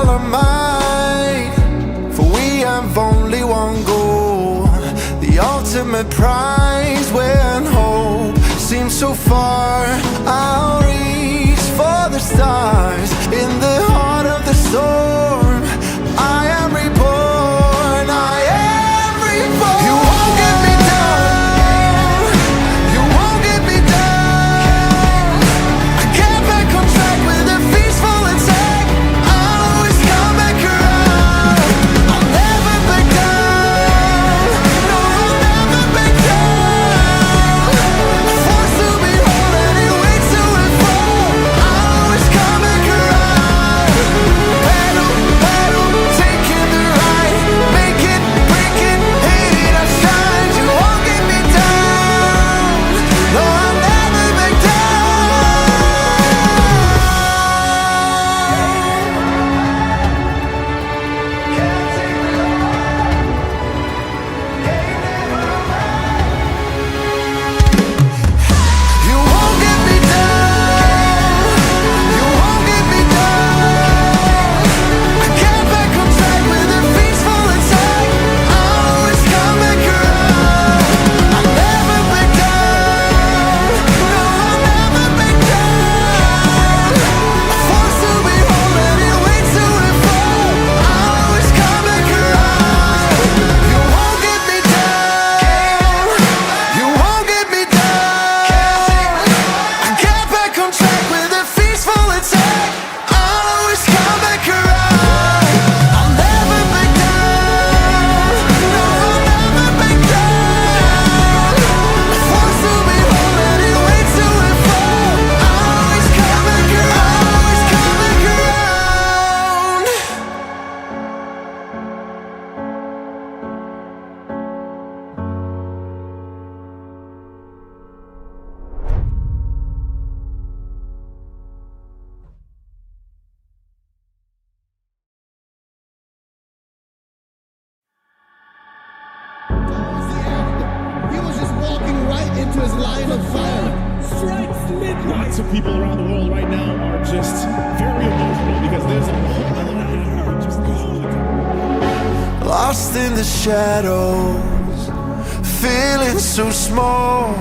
all our might, for we have only one goal, the ultimate prize. When hope seems so far, I'll reach for the stars. In the heart of the storm, I am reborn, I am reborn. You won't get me down, you won't get me down. I get back on track with a peaceful attack. I'll always come back around. I'll never back down, no, I'll never back down. Forced to be whole and it waits to unfold. I'll always come back around. Battle, battle, taking the right, make it, break it, hate it, I shine. You won't get me down, no, I'll never back down. Can't take me on, ain't never You won't get me down, you won't get me down. I get back on track with a peaceful attack. I'll always come back around. I'll never back down, no, I'll never back down. Forced to be whole and it waits to unfold. I'll always come back around. You won't get me down, you won't get me down. I get back on track with a peaceful attack. I'll always come back around. I'll never back down, no, I'll never back down. Forced to be whole and it waits to unfold. I'll always come back around, always come back around. He was just walking right into his line of fire. Strikes midnight. Lots of people around the world right now are just very emotional because there's a whole other just gone. Lost in the shadows, feeling so small.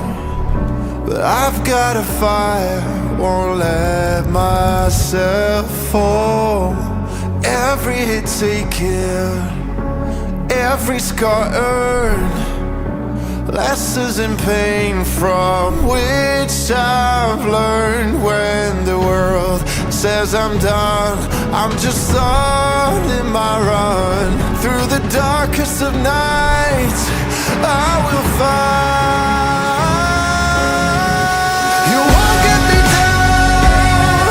But I've got a fire, won't let myself fall. Every hit taken, every scar earned, lessons in pain from which I've learned. When the world says I'm done, I'm just starting my run. Through the darkest of nights, I will find. You won't get me down,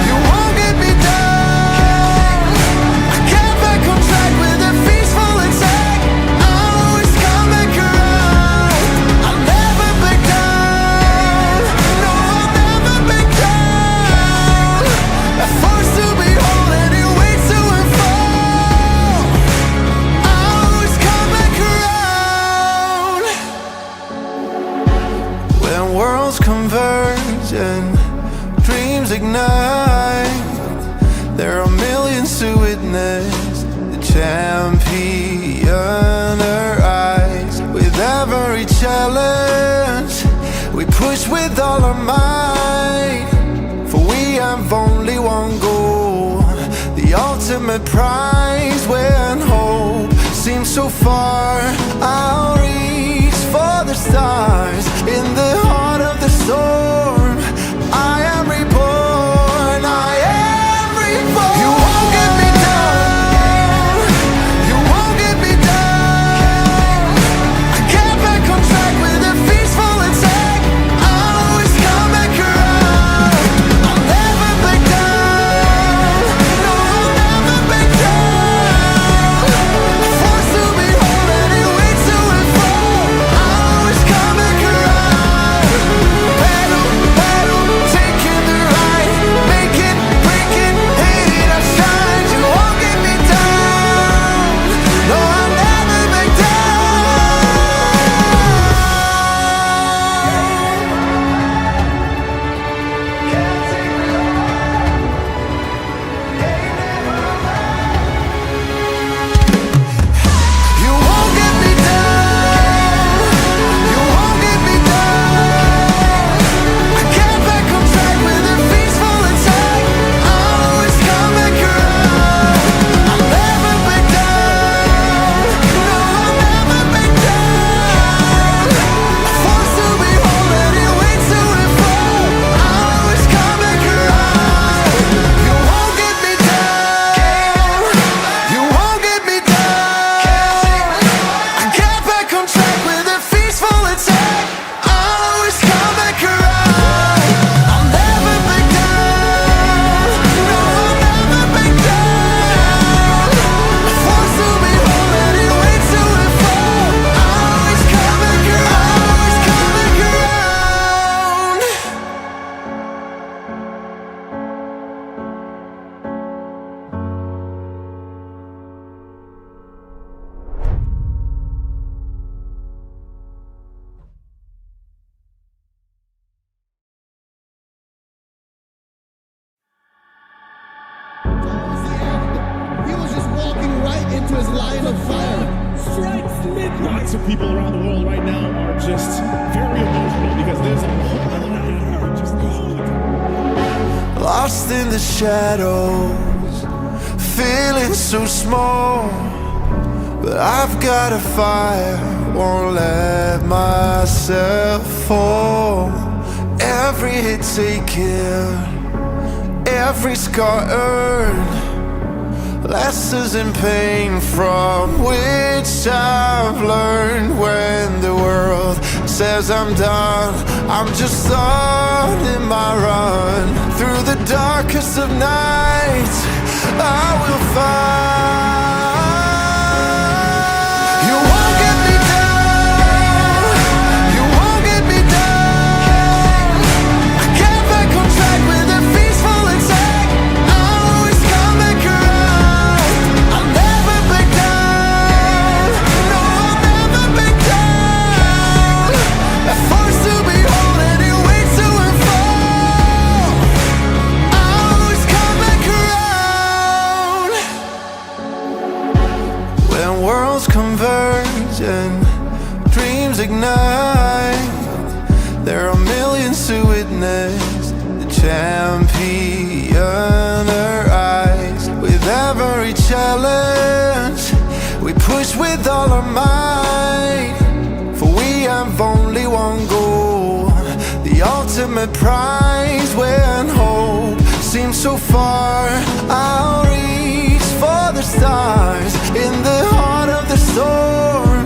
you won't get me down. I get back on track with a peaceful attack. I'll always come back around. I'll never back down, no, I'll never back down. Forced to be whole and it waits to unfold. I'll always come back around. When worlds converge and dreams ignite, there are millions to witness the champion arise. With every challenge, we push with all our might, for we have only one goal, the ultimate prize. When hope seems so far, I'll reach for the stars. In the heart of the storm, I am reborn, I am reborn. You won't get me down, you won't get me down. I get back on track with a peaceful attack. I'll always come back around. I'll never back down, no, I'll never back down. Forced to be whole and it waits to unfold. I'll always come back around. Battle, into his line of fire. Strikes midnight. Lots of people around the world right now are just very emotional because there's a whole lot of heart just going. Lost in the shadows, feeling so small. But I've got a fire, won't let myself fall. Every hit taken, every scar earned, lessons in pain from which I've learned. When the world says I'm done, I'm just starting my run. Through the darkest of nights, I will find. You won't get me down, you won't get me down. I get back on track with a peaceful attack. I'll always come back around. I'll never back down, no, I'll never back down. A force to behold and it waits to unfold. I'll always come back around. When worlds converge and dreams ignite, there are millions to witness the champion arise. With every challenge, we push with all our might. For we have only one goal, the ultimate prize. When hope seems so far, I'll reach for the stars. In the heart of the storm,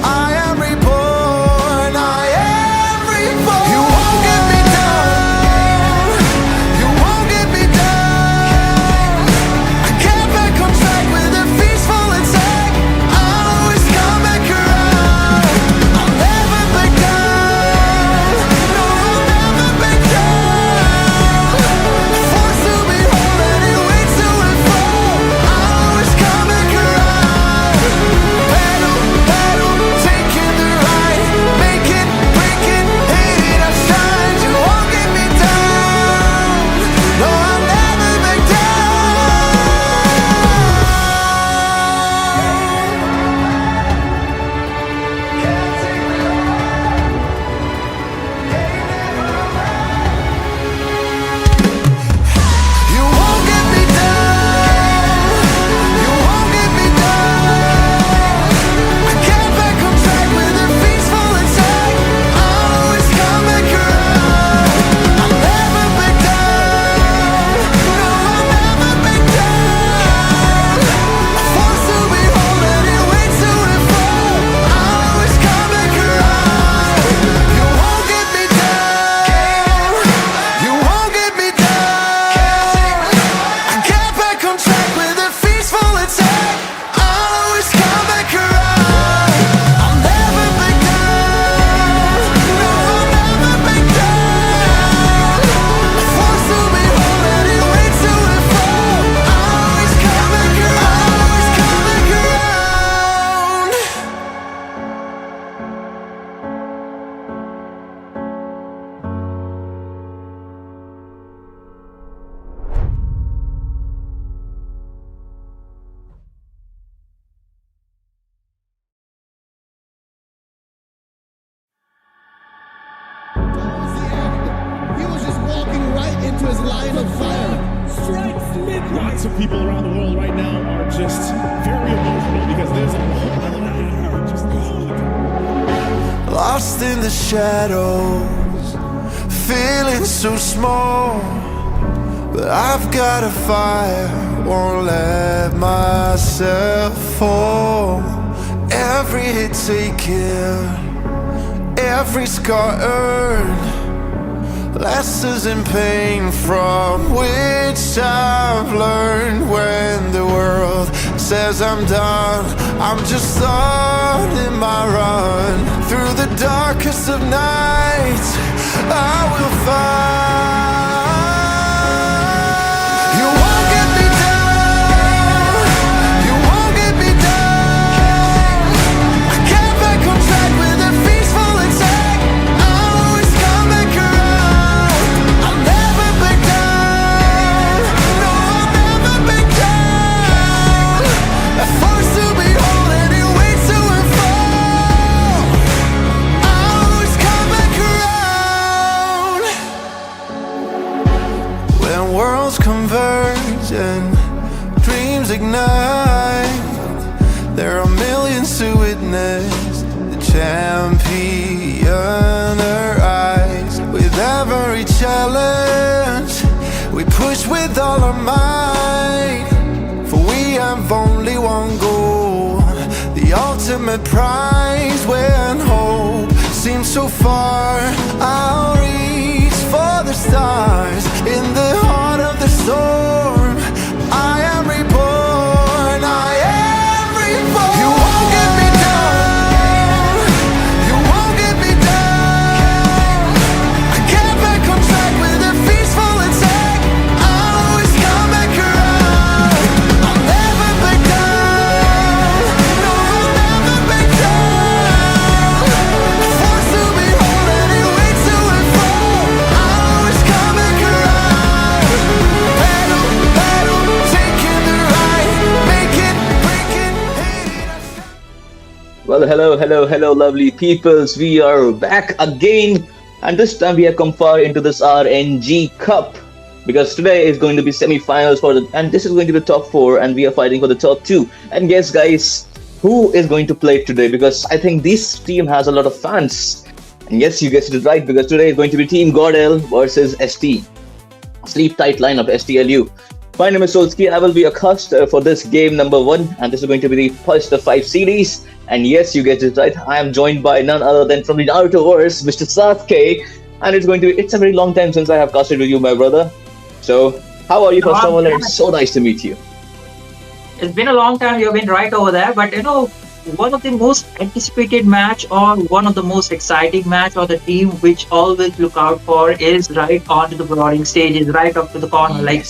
I am reborn, I am reborn. You won't get me down, you won't get me down. I get back on track with a peaceful attack. I'll always come back around. I'll never back down, no, I'll never back down. A force to behold and it waits to unfold. I'll always come back around. Battle, battle, taking the ride, make it, break it, hate it, I shine. You won't get me down, no, I'll never back You won't get me down, you won't get me down. I get back on track with a peaceful attack. I'll always come back around. I'll never back down, no, I'll never back down. A force to behold and it waits to unfold. I'll always come back around. You won't get me down, you won't get me down. I get back on track with a peaceful attack. I'll always come back around. I'll never back down, no, I'll never back down. A force to behold and it waits to unfold. I'll always come back around, always come back around. Towards the end, he was just walking right into his line of fire. Strikes midnight. Lots of people around the world right now are just very emotional because there's a whole lot of heart just going. Lost in the shadows, feeling so small. But I've got a fire, won't let myself fall. Every hit taken, every scar earned, lessons in pain from which I've learned. When the world says I'm done, I'm just starting my run. Through the darkest of nights, I will find. You won't get me down, you won't get me down. I get back on track with a peaceful attack. I'll always come back around. I'll never back down, no, I'll never back down. A force worlds converge and dreams ignite. There are millions to witness the champion arise. With every challenge, we push with all our might. For we have only one goal, the ultimate prize. When hope seems so far, I'll reach for the stars. In the heart of the storm, I am reborn. I am reborn. You won't get me down. You won't get me down. I get back on track with a peaceful attack. I'll always come back around. I'll never back down. No, I'll never back down. Forced to behold any way to and fro. I'll always come back around. Battle, battle, taking the right. Make it, break it, hate it. Well, hello, lovely peoples. We are back again, and this time we have come far into this RNG Cup because today is going to be semi-finals and this is going to be the top four, and we are fighting for the top two. And guess, guys, who is going to play today? Because I think this team has a lot of fans. And yes, you guessed it right, because today is going to be Team Godel versus ST. Sleep tight lineup, STLU. My name is Solski. I will be your host for this game number 1, and this is going to be the first of 5 series. And yes, you guessed it right. I am joined by none other than from the Narutoverse, Mr. Sasuke. And it's a very long time since I have casted with you, my brother. So, how are you, first of all? It's so nice to meet you. It's been a long time. You've been right over there, but one of the most anticipated match or one of the most exciting match or the team which always look out for is right onto the brawling stage, is right up to the corner, like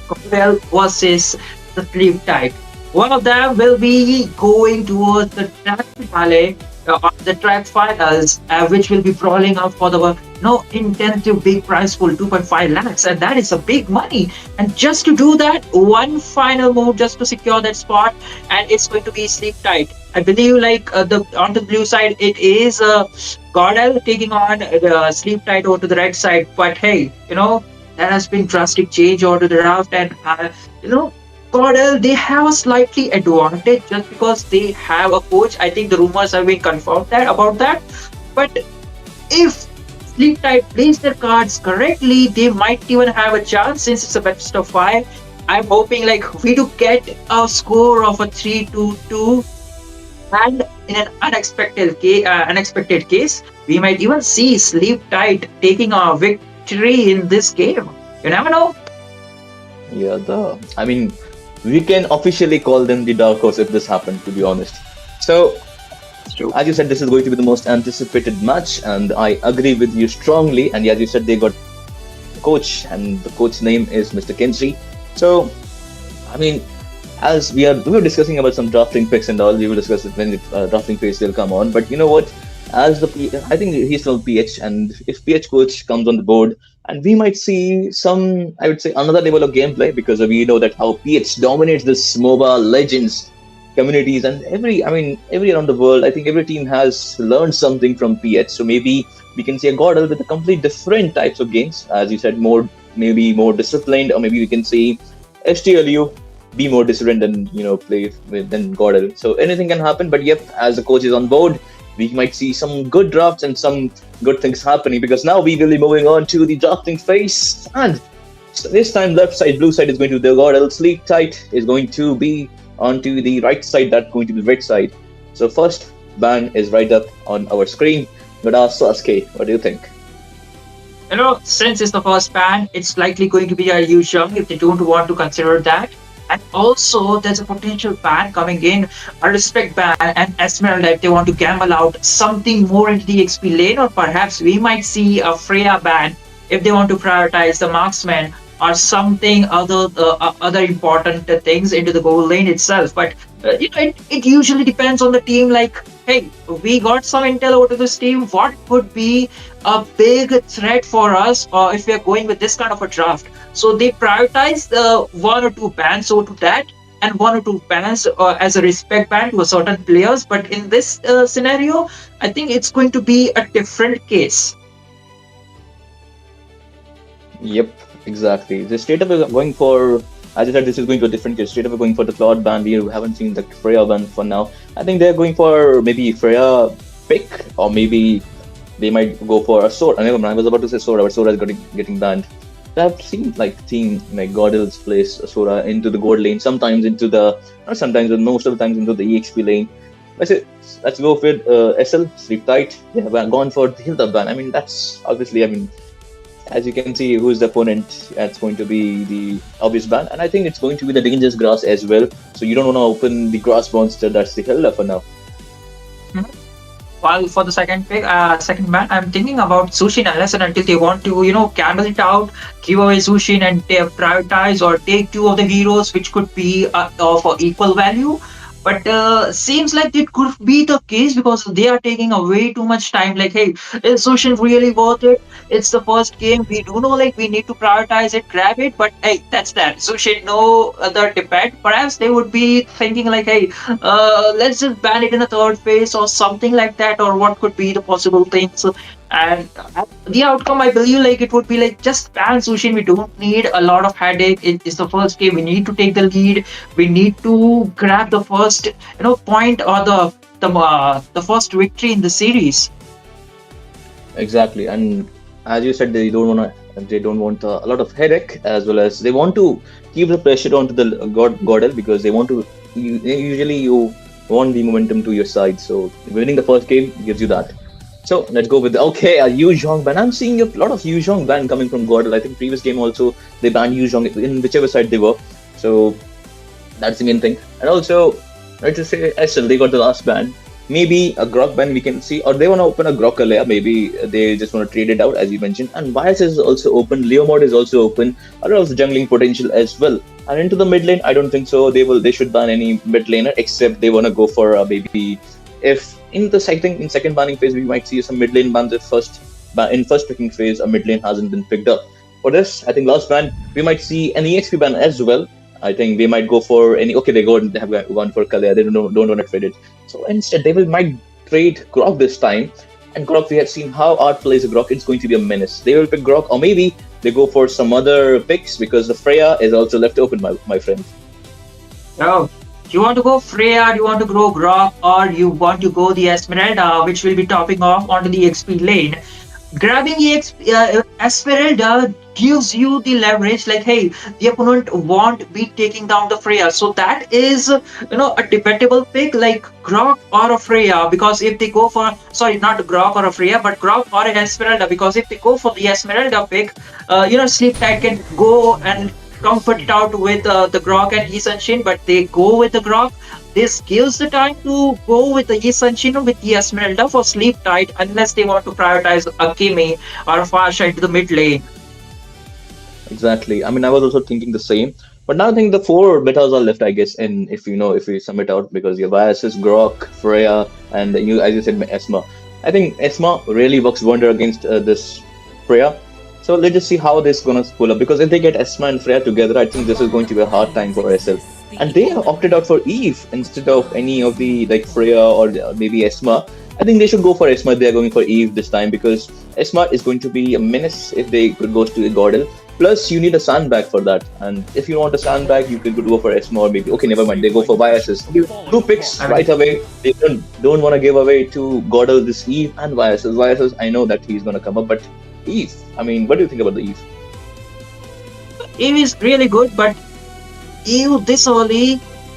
Cromwell versus the Sleep Type. One of them will be going towards the track finale, the track finals, which will be brawling out for the intensive big prize pool, 2.5 lakhs, and that is a big money. And just to do that, one final move just to secure that spot, and it's going to be Sleep Tight. I believe on the blue side it is Godel taking on the Sleep Tight over to the red side. But hey, there has been drastic change over to the draft, and Godel, they have a slightly advantage just because they have a coach. I think the rumors have been confirmed about that. But if Sleep Tight plays their cards correctly, they might even have a chance since it's a best of 5. I'm hoping we do get a score of a 3-2-2, and in an unexpected case, we might even see Sleep Tight taking a victory in this game. You never know. Yeah, we can officially call them the dark horse if this happened, to be honest. So, as you said, this is going to be the most anticipated match, and I agree with you strongly. And as you said, they got a coach, and the coach name is Mr. Kenji. So, as we were discussing about some drafting picks and all, we will discuss it when the drafting phase will come on. But you know what? I think he's from PH, and if PH coach comes on the board, and we might see I would say, another level of gameplay, because we know that how PH dominates this Moba Legends communities, and every around the world, I think every team has learned something from PH. So maybe we can see a Godel with a complete different types of games, as you said, maybe more disciplined, or maybe we can see STLU be more disciplined and play than Godel. So anything can happen. But yep, as the coach is on board, we might see some good drafts and some good things happening, because now we will be moving on to the drafting phase. And this time, left side, blue side is going to be the Godel. Sleep Tight is going to be onto the right side, that's going to be the red side. So first ban is right up on our screen. But Sasuke, what do you think? Since it's the first ban, it's likely going to be a huge jump if they don't want to consider that. And also, there's a potential ban coming in, a respect ban and Esmeralda if they want to gamble out something more into the XP lane, or perhaps we might see a Freya ban if they want to prioritize the marksman or something other important things into the goal lane itself. But it usually depends on the team. Hey, we got some intel over to this team. What could be a big threat for us if we are going with this kind of a draft? So they prioritize the 1 or 2 bans over to that, and 1 or 2 bans as a respect ban to a certain players. But in this scenario, I think it's going to be a different case. Yep, exactly. The straight up is going for, as I said, this is going to a different case. Straight up are going for the Claude ban. We haven't seen the Freya ban for now. I think they're going for maybe Freya pick, or maybe they might go for a sword. I never mind, I was about to say Sora, but Sora is getting banned. So I've seen like team like Godil's place Sora into the gold lane, sometimes into the, not sometimes, but most of the times into the EXP lane. I say let's go with SL Sleep Tight. They have gone for the Hilda ban. I mean that's obviously, I mean, as you can see, who's the opponent, that's going to be the obvious ban. And I think it's going to be the dangerous grass as well. So you don't want to open the grass monster, that's the Hilda for now. While for the second pick, second ban, I'm thinking about Sushin unless and until they want to, cancel it out, give away Sushin and prioritize or take two of the heroes which could be of equal value. But seems like it could be the case because they are taking a way too much time. Like, hey, is Sushin really worth it? It's the first game. We do know like we need to prioritize it, grab it. But hey, that's that. Sushin, no other debate. Perhaps they would be thinking like, hey, let's just ban it in the third phase or something like that, or what could be the possible things. And the outcome, I believe, like it would be like just ban Sushin. We don't need a lot of headache. It's the first game. We need to take the lead. We need to grab the first, point or the first victory in the series. Exactly, and as you said, they don't want a lot of headache, as well as they want to keep the pressure onto the Godel, because they want to. Usually, you want the momentum to your side, so winning the first game gives you that. So let's go with okay, a Yu Zhong ban. I'm seeing a lot of Yu Zhong ban coming from Godel. I think previous game also they banned Yu Zhong in whichever side they were. So that's the main thing. And also, let's just say SL, they got the last ban. Maybe a Grok ban we can see, or they want to open a Grok layer. Maybe they just want to trade it out, as you mentioned. And Bias is also open. Leo mod is also open. A lot of jungling potential as well. And into the mid lane, I don't think so. They should ban any mid laner, except they want to go for maybe, if in the second banning phase we might see some mid lane bans. If in first picking phase a mid lane hasn't been picked up. For this, I think last ban we might see an EXP ban as well. I think they might go for any. Okay, they have gone for Kalea. They don't want to trade it. So instead, they might trade Grok this time. And Grok, we have seen how Art plays a Grok. It's going to be a menace. They will pick Grok, or maybe they go for some other picks because the Freya is also left open, my friend. Oh, do you want to go Freya? Do you want to go Grok? Or you want to go the Esmeralda, which will be topping off onto the XP lane? Grabbing Esmeralda gives you the leverage, like, hey, the opponent won't be taking down the Freya. So that is, a debatable pick like Grok or a Freya, because if they go for, sorry, not Grok or a Freya, but Grok or an Esmeralda, because if they go for the Esmeralda pick, Sleep Tide can go and comfort it out with the Grok and Yisanshin, but they go with the Grok. This gives the time to go with the Yisanshin or with the Esmeralda for Sleep Tide, unless they want to prioritize a Kimi or a Farsha into the mid lane. Exactly. I mean, I was also thinking the same. But now I think the four betas are left, I guess. And if we sum it out, because your biases, Grok, Freya, and you, as you said, Esma. I think Esma really works wonder against this Freya. So let's just see how this is gonna pull up. Because if they get Esma and Freya together, I think this is going to be a hard time for SL. And they have opted out for Eve instead of any of the like Freya or maybe Esma. I think they should go for Esma. They are going for Eve this time because Esma is going to be a menace if they could go to Gordel. Plus, you need a sandbag for that. And if you want a sandbag, you could go for Esma or maybe, okay, never mind, they go for biases. Two picks right away. They don't want to give away to Gordel this Eve and biases. Biases, I know that he's going to come up, but Eve, I mean, what do you think about the Eve? Eve is really good, but Eve this early,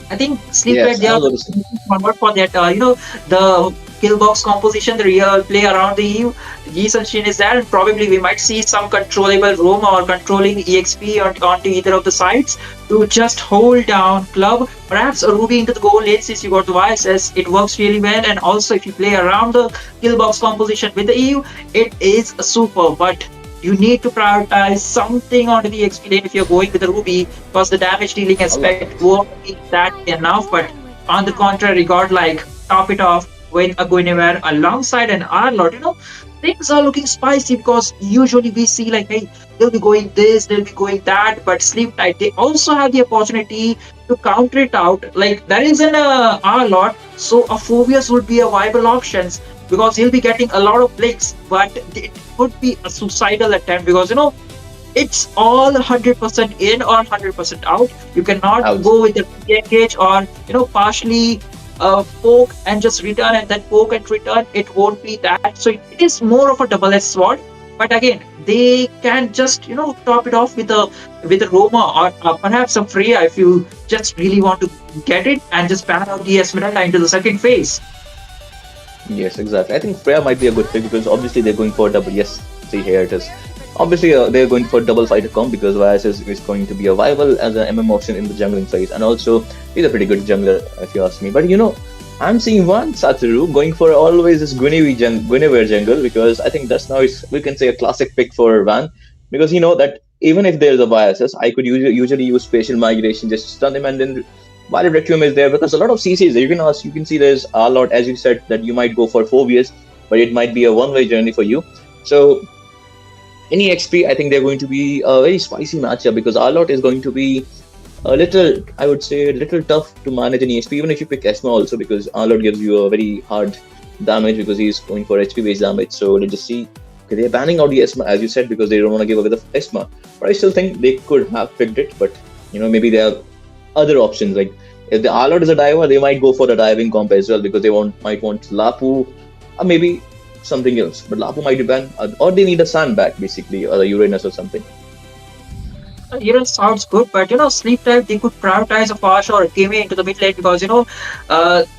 I think Sleep Yes, Tide, they I are was also forward for that. The kill box composition, the real play around the Eve. Yisanshin is there, and probably we might see some controllable roam or controlling EXP onto either of the sides to just hold down club. Perhaps a Ruby into the goal lane since you got the YSS. It works really well, and also if you play around the kill box composition with the Eve, it is super. But you need to prioritize something onto the XP lane if you're going with the Ruby, because the damage dealing aspect won't be that enough. But on the contrary, God like top it off with a Guinevere alongside an Arlord. Things are looking spicy because usually we see like, hey, they'll be going this, they'll be going that, but Sleep Tight, they also have the opportunity to counter it out. Like there is an Arlord, so a Phobius would be a viable options because he'll be getting a lot of blinks, but it could be a suicidal attempt because it's all 100% in or 100% out. You cannot Out. go with the engage or partially poke and just return and then poke and return. It won't be that. So it is more of a double-edged sword. But again, they can just top it off with a Roma or perhaps a Freya if you just really want to get it and just pan out the Esmeralda into the second phase. Yes, exactly. I think Freya might be a good pick because obviously they're going for double. Yes, see here it is. Obviously, they're going for double fighter comp because Vyas is going to be a viable as an MM option in the jungling phase, and also he's a pretty good jungler if you ask me. But I'm seeing one Satoru going for always this Guinevere jungle because I think that's now we can say a classic pick for Van because that even if there's a biases, I could usually use spatial migration just to stun him and then while Requiem is there because a lot of CCs you can see there's a lot as you said that you might go for phobias, but it might be a one-way journey for you. So any XP, I think they're going to be a very spicy matchup because Arlot is going to be a little, I would say, a little tough to manage in EXP, even if you pick Esma also, because Arlot gives you a very hard damage because he's going for HP based damage. So let's just see. Okay, they're banning out the Esma, as you said, because they don't want to give away the Esma. But I still think they could have picked it, but maybe there are other options. Like if the Arlot is a diver, they might go for the diving comp as well because they might want Lapu, or maybe something else. But Lapu might be banned, or they need a sandbag basically, or a Uranus or something. Sounds good, but sleep type they could prioritize a Fash or a Kimi into the mid lane because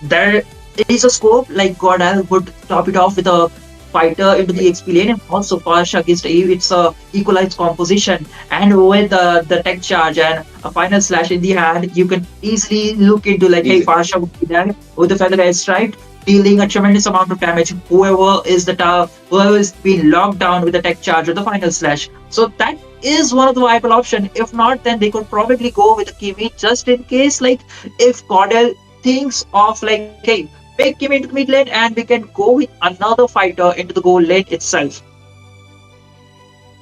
there is a scope like Godal would top it off with a fighter into the XP lane and also Fash against Eve. It's a equalized composition, and with the tech charge and a final slash in the hand, you can easily look into like, hey, Fash would be there with the feather edge strike, dealing a tremendous amount of damage. Whoever is being locked down with the tech charge or the final slash. So that is one of the viable option. If not, then they could probably go with the Kimi just in case, like if Cordell thinks of like, hey, pick Kimi into the mid lane and we can go with another fighter into the gold lane itself.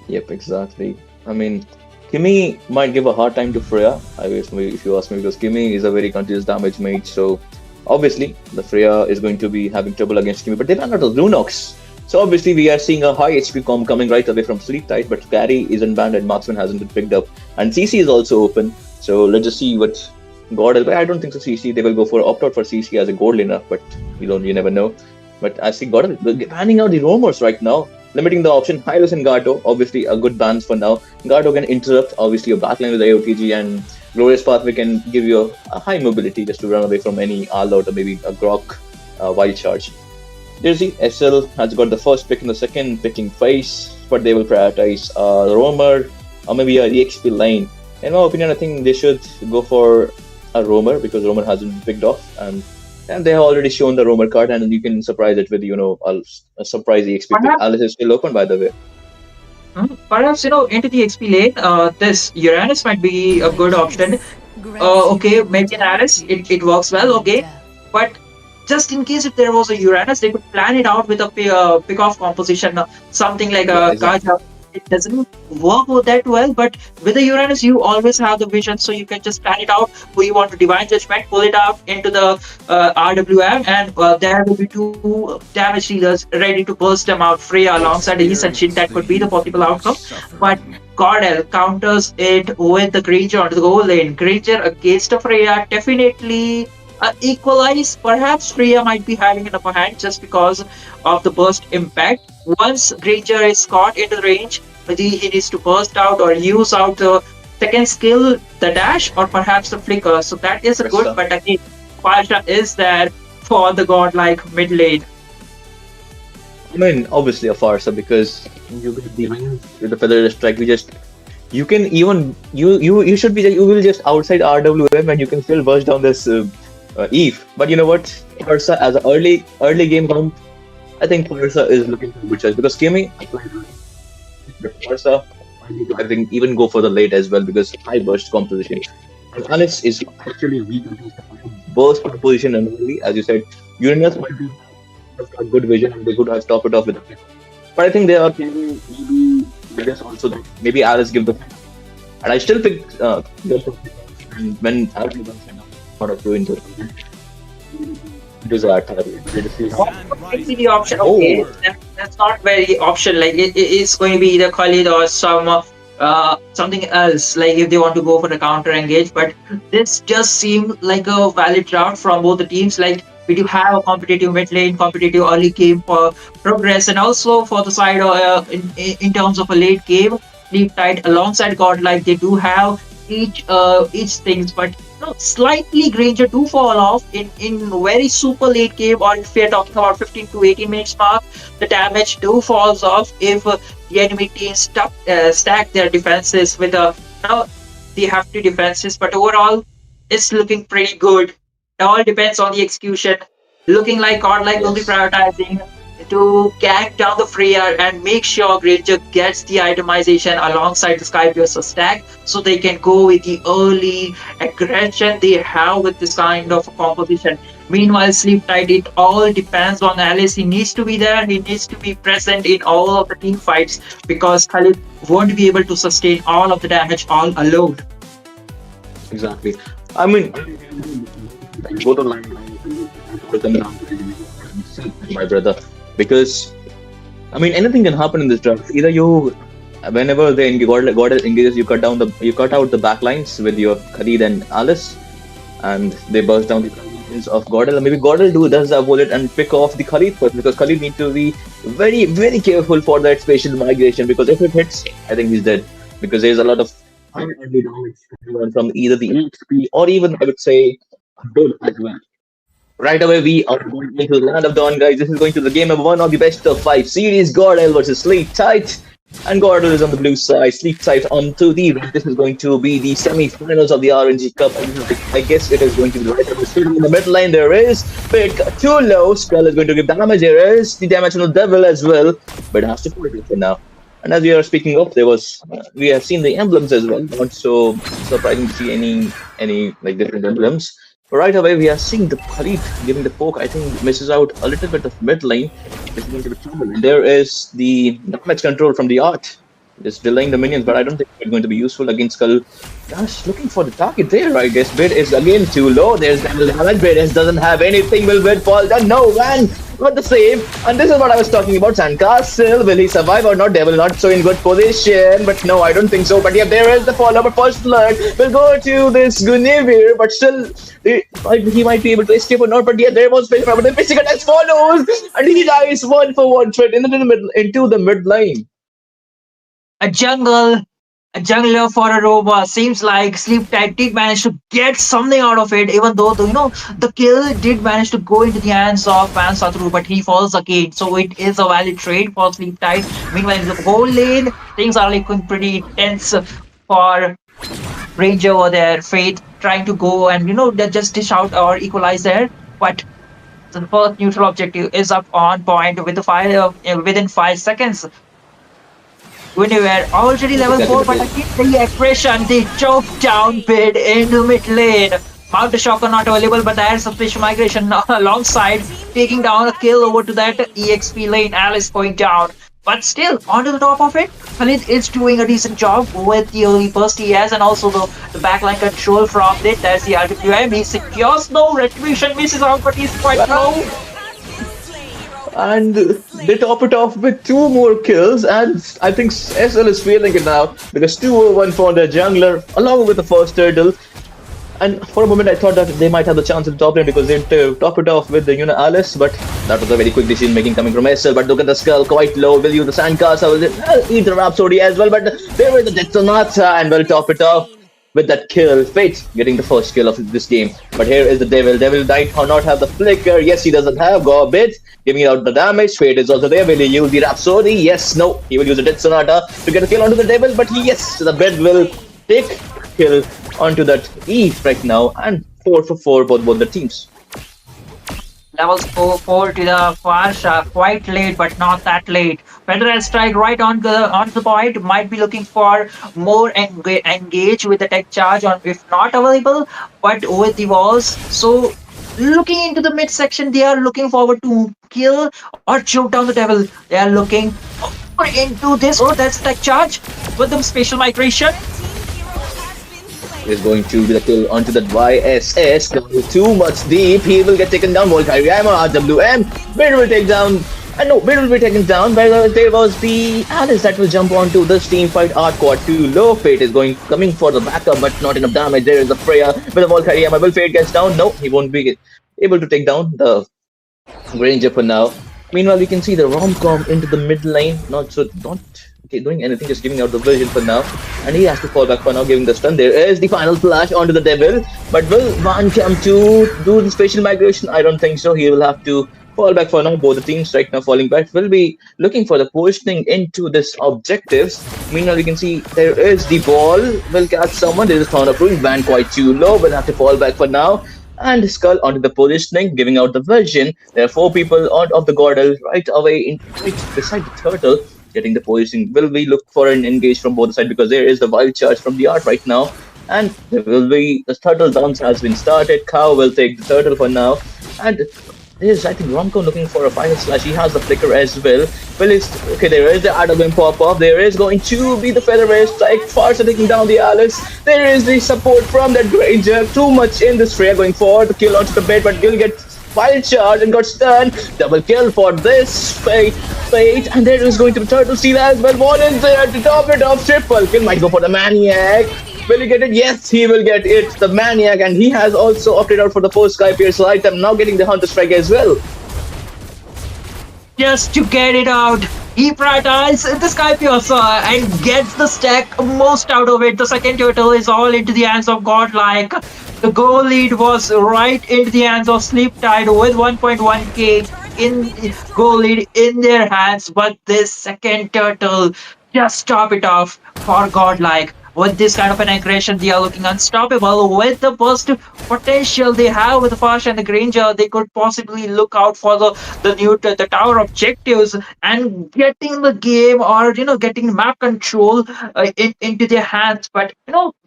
Yep, exactly. I mean, Kimi might give a hard time to Freya, I guess, if you ask me, because Kimi is a very continuous damage mage, so obviously the Freya is going to be having trouble against Kimi, but they ran out of Lunox. So obviously we are seeing a high HP comp coming right away from Sleep Tide, but Carry isn't banned and Marksman hasn't been picked up. And CC is also open, so let's just see what God is. I don't think so CC, they will go for opt out for CC as a gold laner, but you never know. But I see God banning out the roamers right now, limiting the option. Hylos and Gato, obviously a good bans for now. Gato can interrupt obviously your backline with AOTG, and Glorious Pathway can give you a high mobility just to run away from any all-out or maybe a Grok wild charge. Jersey, SL has got the first pick in the second picking phase, but they will prioritize Roamer or maybe a EXP lane. In my opinion, I think they should go for a Roamer because Roamer hasn't been picked off, and they have already shown the Roamer card, and you can surprise it with a surprise EXP pick. Alice is still open, by the way. Perhaps into the XP lane, this Uranus might be a good option. Okay, maybe an Alice, it works well. Okay, but just in case if there was a Uranus, they could plan it out with a pick-off composition, something like a Kaja. It doesn't work that well, but with the Uranus, you always have the vision, so you can just plan it out who you want to Divine Judgment, pull it up into the RWM, and there will be two damage dealers ready to burst them out. Freya alongside Elise and Shin, that could be the possible outcome. But Cordell counters it with the Granger onto the goal lane. Granger against a Freya, definitely equalize. Perhaps Freya might be having an upper hand just because of the burst impact. Once Granger is caught into the range, he needs to burst out or use out the second skill, the dash, or perhaps the flicker. So that is a good, but again, Pasha is there for the godlike mid lane. I mean, obviously a Farsa because you get the with the feather strike. You can even you should be you will just outside RWM and you can still burst down this Eve. But you know what, Farsa as an early game comp, I think Farsa is looking for a good choice because Kimi, Farsa, I think even go for the late as well because high burst composition. And Alex is actually weak against the burst composition and early, as you said. Uranus might be a good vision and they could have top it off with a pick. But I think they are maybe just also maybe Alice give the and I still pick and when Alice for a two into it is that the option. Okay, that's not very option. Like it is going to be either Khalid or some something else, like if they want to go for the counter engage. But this just seemed like a valid route from both the teams. Like we do have a competitive mid lane, competitive early game for progress, and also for the side in terms of a late game, Sleep Tight alongside Godlike, they do have each things, but slightly Granger do fall off in very super late game, or if we are talking about 15 to 18 minutes mark, the damage do falls off if the enemy team stack their defenses with a the hefty defenses. But overall, it's looking pretty good. It all depends on the execution. Looking like Godlike will be Yes. prioritizing to gank down the Freya and make sure Granger gets the itemization alongside the Skypiercer stack, so they can go with the early aggression they have with this kind of composition. Meanwhile, Sleep Tight, it all depends on Alice. He needs to be there, he needs to be present in all of the team fights, because Khalid won't be able to sustain all of the damage all alone. Exactly. I mean, both online, my brother, because I mean anything can happen in this draft. Either you, whenever they God engages, you cut out the backlines with your Khalid and Alice, and they burst down the lines of Gordel. Maybe Gordel does the bullet and pick off the Khalid first, because Khalid need to be very very careful for that spatial migration, because if it hits, I think he's dead, because there's a lot of high early damage from either the HP or even I would say build as well. Right away, we are going into the land of dawn, guys. This is going to the game of one of the best of five series. Gordel versus Sleep Tight. And Gordel is on the blue side, Sleep Tight onto the red. This is going to be the semi-finals of the RNG Cup. I guess it is going to be right in the mid lane. There is pick too low. Skull is going to give damage. There is the damage on the devil as well, but it has to put it for now. And as we are speaking of, we have seen the emblems as well. Not so surprising to see any like different emblems. But right away, we are seeing the Khalid giving the poke. I think misses out a little bit of mid lane. It's going to be trouble. And there is the damage control from the art. Just delaying the minions, but I don't think it's going to be useful against Skull. Gosh, looking for the target there, I guess. Bid is again too low. There's damage. Bid doesn't have anything. Will Bid fall down? No, man! But the save. And this is what I was talking about. Sandcastle. Will he survive or not? Devil not so in good position. But no, I don't think so. But yeah, there is the follow. But first blood will go to this Guinevere. But still, he might be able to escape or not. But yeah, there was space. But the physical as follows. And he dies 1-for-1 straight into the mid lane. A jungle, a jungler for a Roba. Seems like Sleep Tight did manage to get something out of it, even though the kill did manage to go into the hands of Van Satru, but he falls again. So it is a valid trade for Sleep Tight. Meanwhile, in the whole lane, things are looking pretty tense for Ranger over there. Fate trying to go and just dish out or equalize there, but the first neutral objective is up on point with the within 5 seconds. When they were already level 4, but again the aggression, they choke down Bid in the mid lane. Mount the Shocker not available, but there's a fish migration alongside, taking down a kill over to that EXP lane. Alice going down. But still, onto the top of it, Khalid is doing a decent job with the early burst he has, and also the backline control from it. There's the RWM, he secures no retribution, misses out, but he's quite low. And they top it off with 2 more kills, and I think SL is feeling it now, because 2-1 for the jungler along with the first turtle. And for a moment I thought that they might have the chance in the top lane, because they'd top it off with the Alice, but that was a very quick decision making coming from SL. But look at the Skull, quite low. Will use the Sandcastle, will eat the Rhapsody as well, but there is the Death Sonata, and will top it off with that kill. Fate getting the first kill of this game. But here is the Devil. Devil might not have the flicker. Yes, he doesn't have Gorbit giving out the damage. Fate is also there. Will he use the Rhapsody? Yes, no. He will use the Death Sonata to get a kill onto the Devil. But yes, the bed will take kill onto that Eve right now. And 4-for-4 both the teams. Levels 4 to the far sharp, quite late, but not that late. Federal strike right on the point. Might be looking for more engage with the tech charge, or if not available, but with the walls. So looking into the midsection, they are looking forward to kill or choke down the devil. They are looking into this. Oh, that's tech charge with the spatial migration. Is going to be the kill onto that YSS. Too much deep. He will get taken down. Volkyrie Ammo, RWM. Bid will take down And no, Bid will be taken down, but there was the Alice that will jump onto this team fight. Art quad too low. Fate is coming for the backup, but not enough damage. There is a Freya with a Valkyrie. Will Fate gets down? No, he won't be able to take down the Granger for now. Meanwhile, we can see the rom-com into the mid lane, not doing anything, just giving out the vision for now. And he has to fall back for now, giving the stun. There is the final flash onto the devil. But will Van come to do the spatial migration? I don't think so. He will have to fall back for now. Both the teams right now falling back. Will be looking for the positioning into this objectives. Meanwhile, you can see there is the ball. Will catch someone. There is a ton of ruin. Van quite too low. Will have to fall back for now. And Skull onto the positioning, giving out the vision. There are 4 people out of the Gordel right away, right beside the turtle, getting the positioning. Will we look for an engage from both sides because there is the wild charge from the art right now, and there will be the turtle dance has been started. Cow will take the turtle for now, and there's, I think, Ronco looking for a final slash. He has the flicker as well. Well, it's okay. There is the Adamant pop off. There is going to be the feather strike. Farsa taking down the Alice. There is the support from that Granger. Too much in this Freya going forward to kill onto the bed, but Gil gets wild charge and got stunned. Double kill for this Fate. And there is going to be Turtle Steel as well. One is there to top it off. Triple kill might go for the Maniac. Will he get it? Yes, he will get it. The Maniac, and he has also opted out for the first Sky Piercer item, now getting the Hunter Strike as well. Just to get it out, he prioritizes the Sky Piercer and gets the stack most out of it. The second turtle is all into the hands of Godlike. The goal lead was right into the hands of Sleep Tide with 1.1k in goal lead in their hands, but this second turtle just top it off for Godlike. With this kind of an aggression, they are looking unstoppable. With the burst potential they have with the Fash and the Granger, they could possibly look out for the tower objectives and getting the game, or getting map control into their hands. But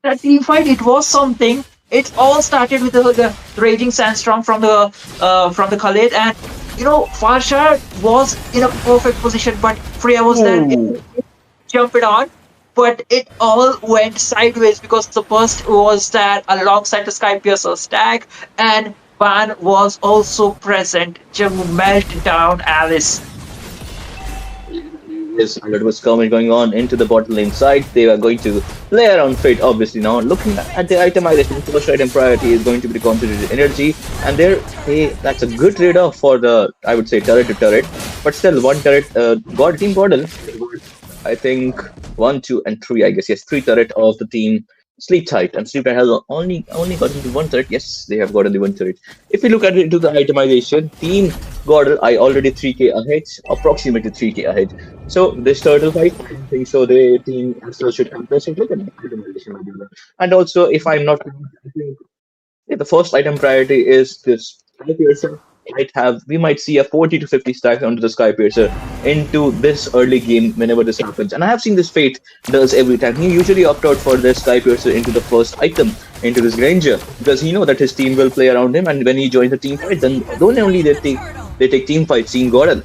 that team fight, it was something. It all started with the raging sandstorm from the Khalid, and Farsha was in a perfect position, but Freya was there, jump it on. But it all went sideways because the burst was there alongside the Sky Piercer stack, and Van was also present to melt down Alice. Yes, and it was going on into the bottom lane side. They were going to play around Fate, obviously. Now, looking at the itemization, first item priority is going to be the concentrated energy, and that's a good trade-off for the, I would say, turret to turret. But still, one turret, Team Gordon, I think 1, 2, and 3. I guess yes, 3 turret of the team Sleep Tight, and Sleep Tight has only gotten to 1 turret. Yes, they have gotten the 1 turret. If we look at it into the itemization, Team Gordon, I already 3k ahead, approximately 3k ahead. So this turtle fight, I don't think so. The team still should have best look at itemization. And also, if I'm not, I think the first item priority is this Sky Piercer. We might see a 40 to 50 stacks onto the Sky Piercer into this early game whenever this happens. And I have seen this Fate does every time. He usually opt out for the Sky Piercer into the first item, into this Granger, because he know that his team will play around him, and when he joins the team fight, then don't only they take team fights, seeing Gordon.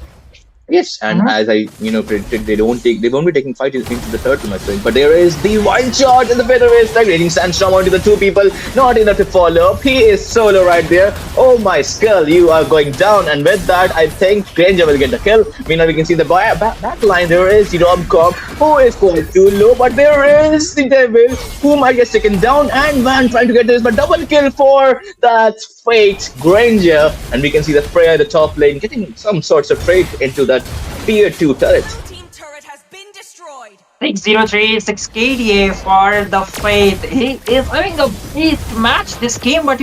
Yes, and as I predicted, they won't be taking fight into the turtle, my friend. But there is the wild charge and the featherweight strike, raging sandstorm onto the 2 people. Not enough to follow up. He is solo right there. Oh my Skull, you are going down, and with that, I think Granger will get the kill. Meanwhile, we can see the back line. There is the Romcom, who is quite too low, but there is the Devil, who might get taken down, and Van trying to get this, but double kill for that Fate Granger, and we can see the Freya in the top lane getting some sorts of trade into that tier 2 turret. Team turret has been destroyed. 603, 6 KDA for the Faith. He is having a big match this game, but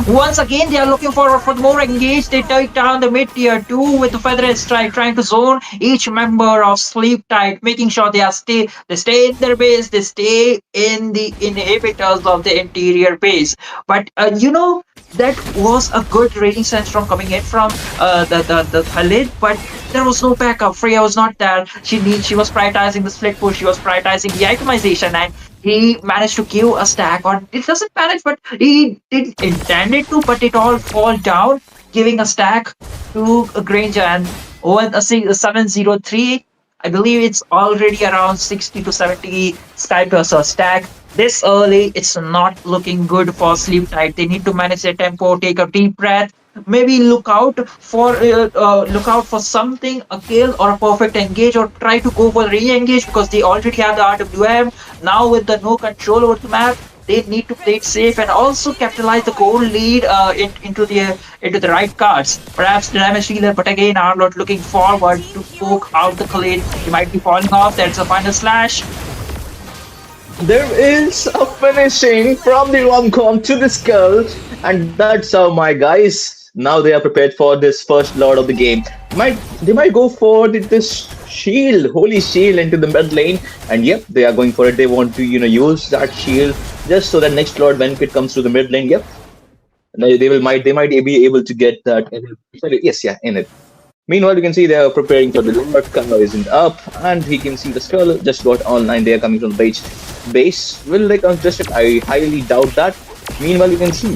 once again they are looking for more engaged. They take down the mid tier 2 with the feather strike, trying to zone each member of Sleep Tide, making sure they stay in their base, they stay in the inhibitors of the interior base. But that was a good raging sandstorm coming in from the Khalid, but there was no backup. Freya was not there. She was prioritizing the split push. She was prioritizing the itemization, and he managed to give a stack. Or it doesn't manage, but he didn't intend it to. But it all fall down, giving a stack to a Granger, and with a 703. I believe it's already around 60 to 70 Sky Piercer stack. This early, it's not looking good for Sleep Tide. They need to manage their tempo, take a deep breath, maybe look out for something, a kill or a perfect engage, or try to go for re-engage because they already have the RWM. Now with the no control over the map, they need to play it safe and also capitalize the goal lead into the right cards. Perhaps the damage dealer, but again, Arlott looking forward to poke out the Khalid. He might be falling off. That's a final slash. There is a finishing from the rom-com to the skull, and that's how my guys. Now they are prepared for this first lord of the game. They might go for this shield, holy shield into the mid lane, and yep, they are going for it. They want to use that shield just so that next lord when it comes to the mid lane. Yep, they might be able to get that. Sorry, yes, yeah, in it. Meanwhile, you can see they are preparing for the Lord. Kano isn't up, and he can see the skull just got online. They are coming from the base. Will they contest it? I highly doubt that. Meanwhile, you can see,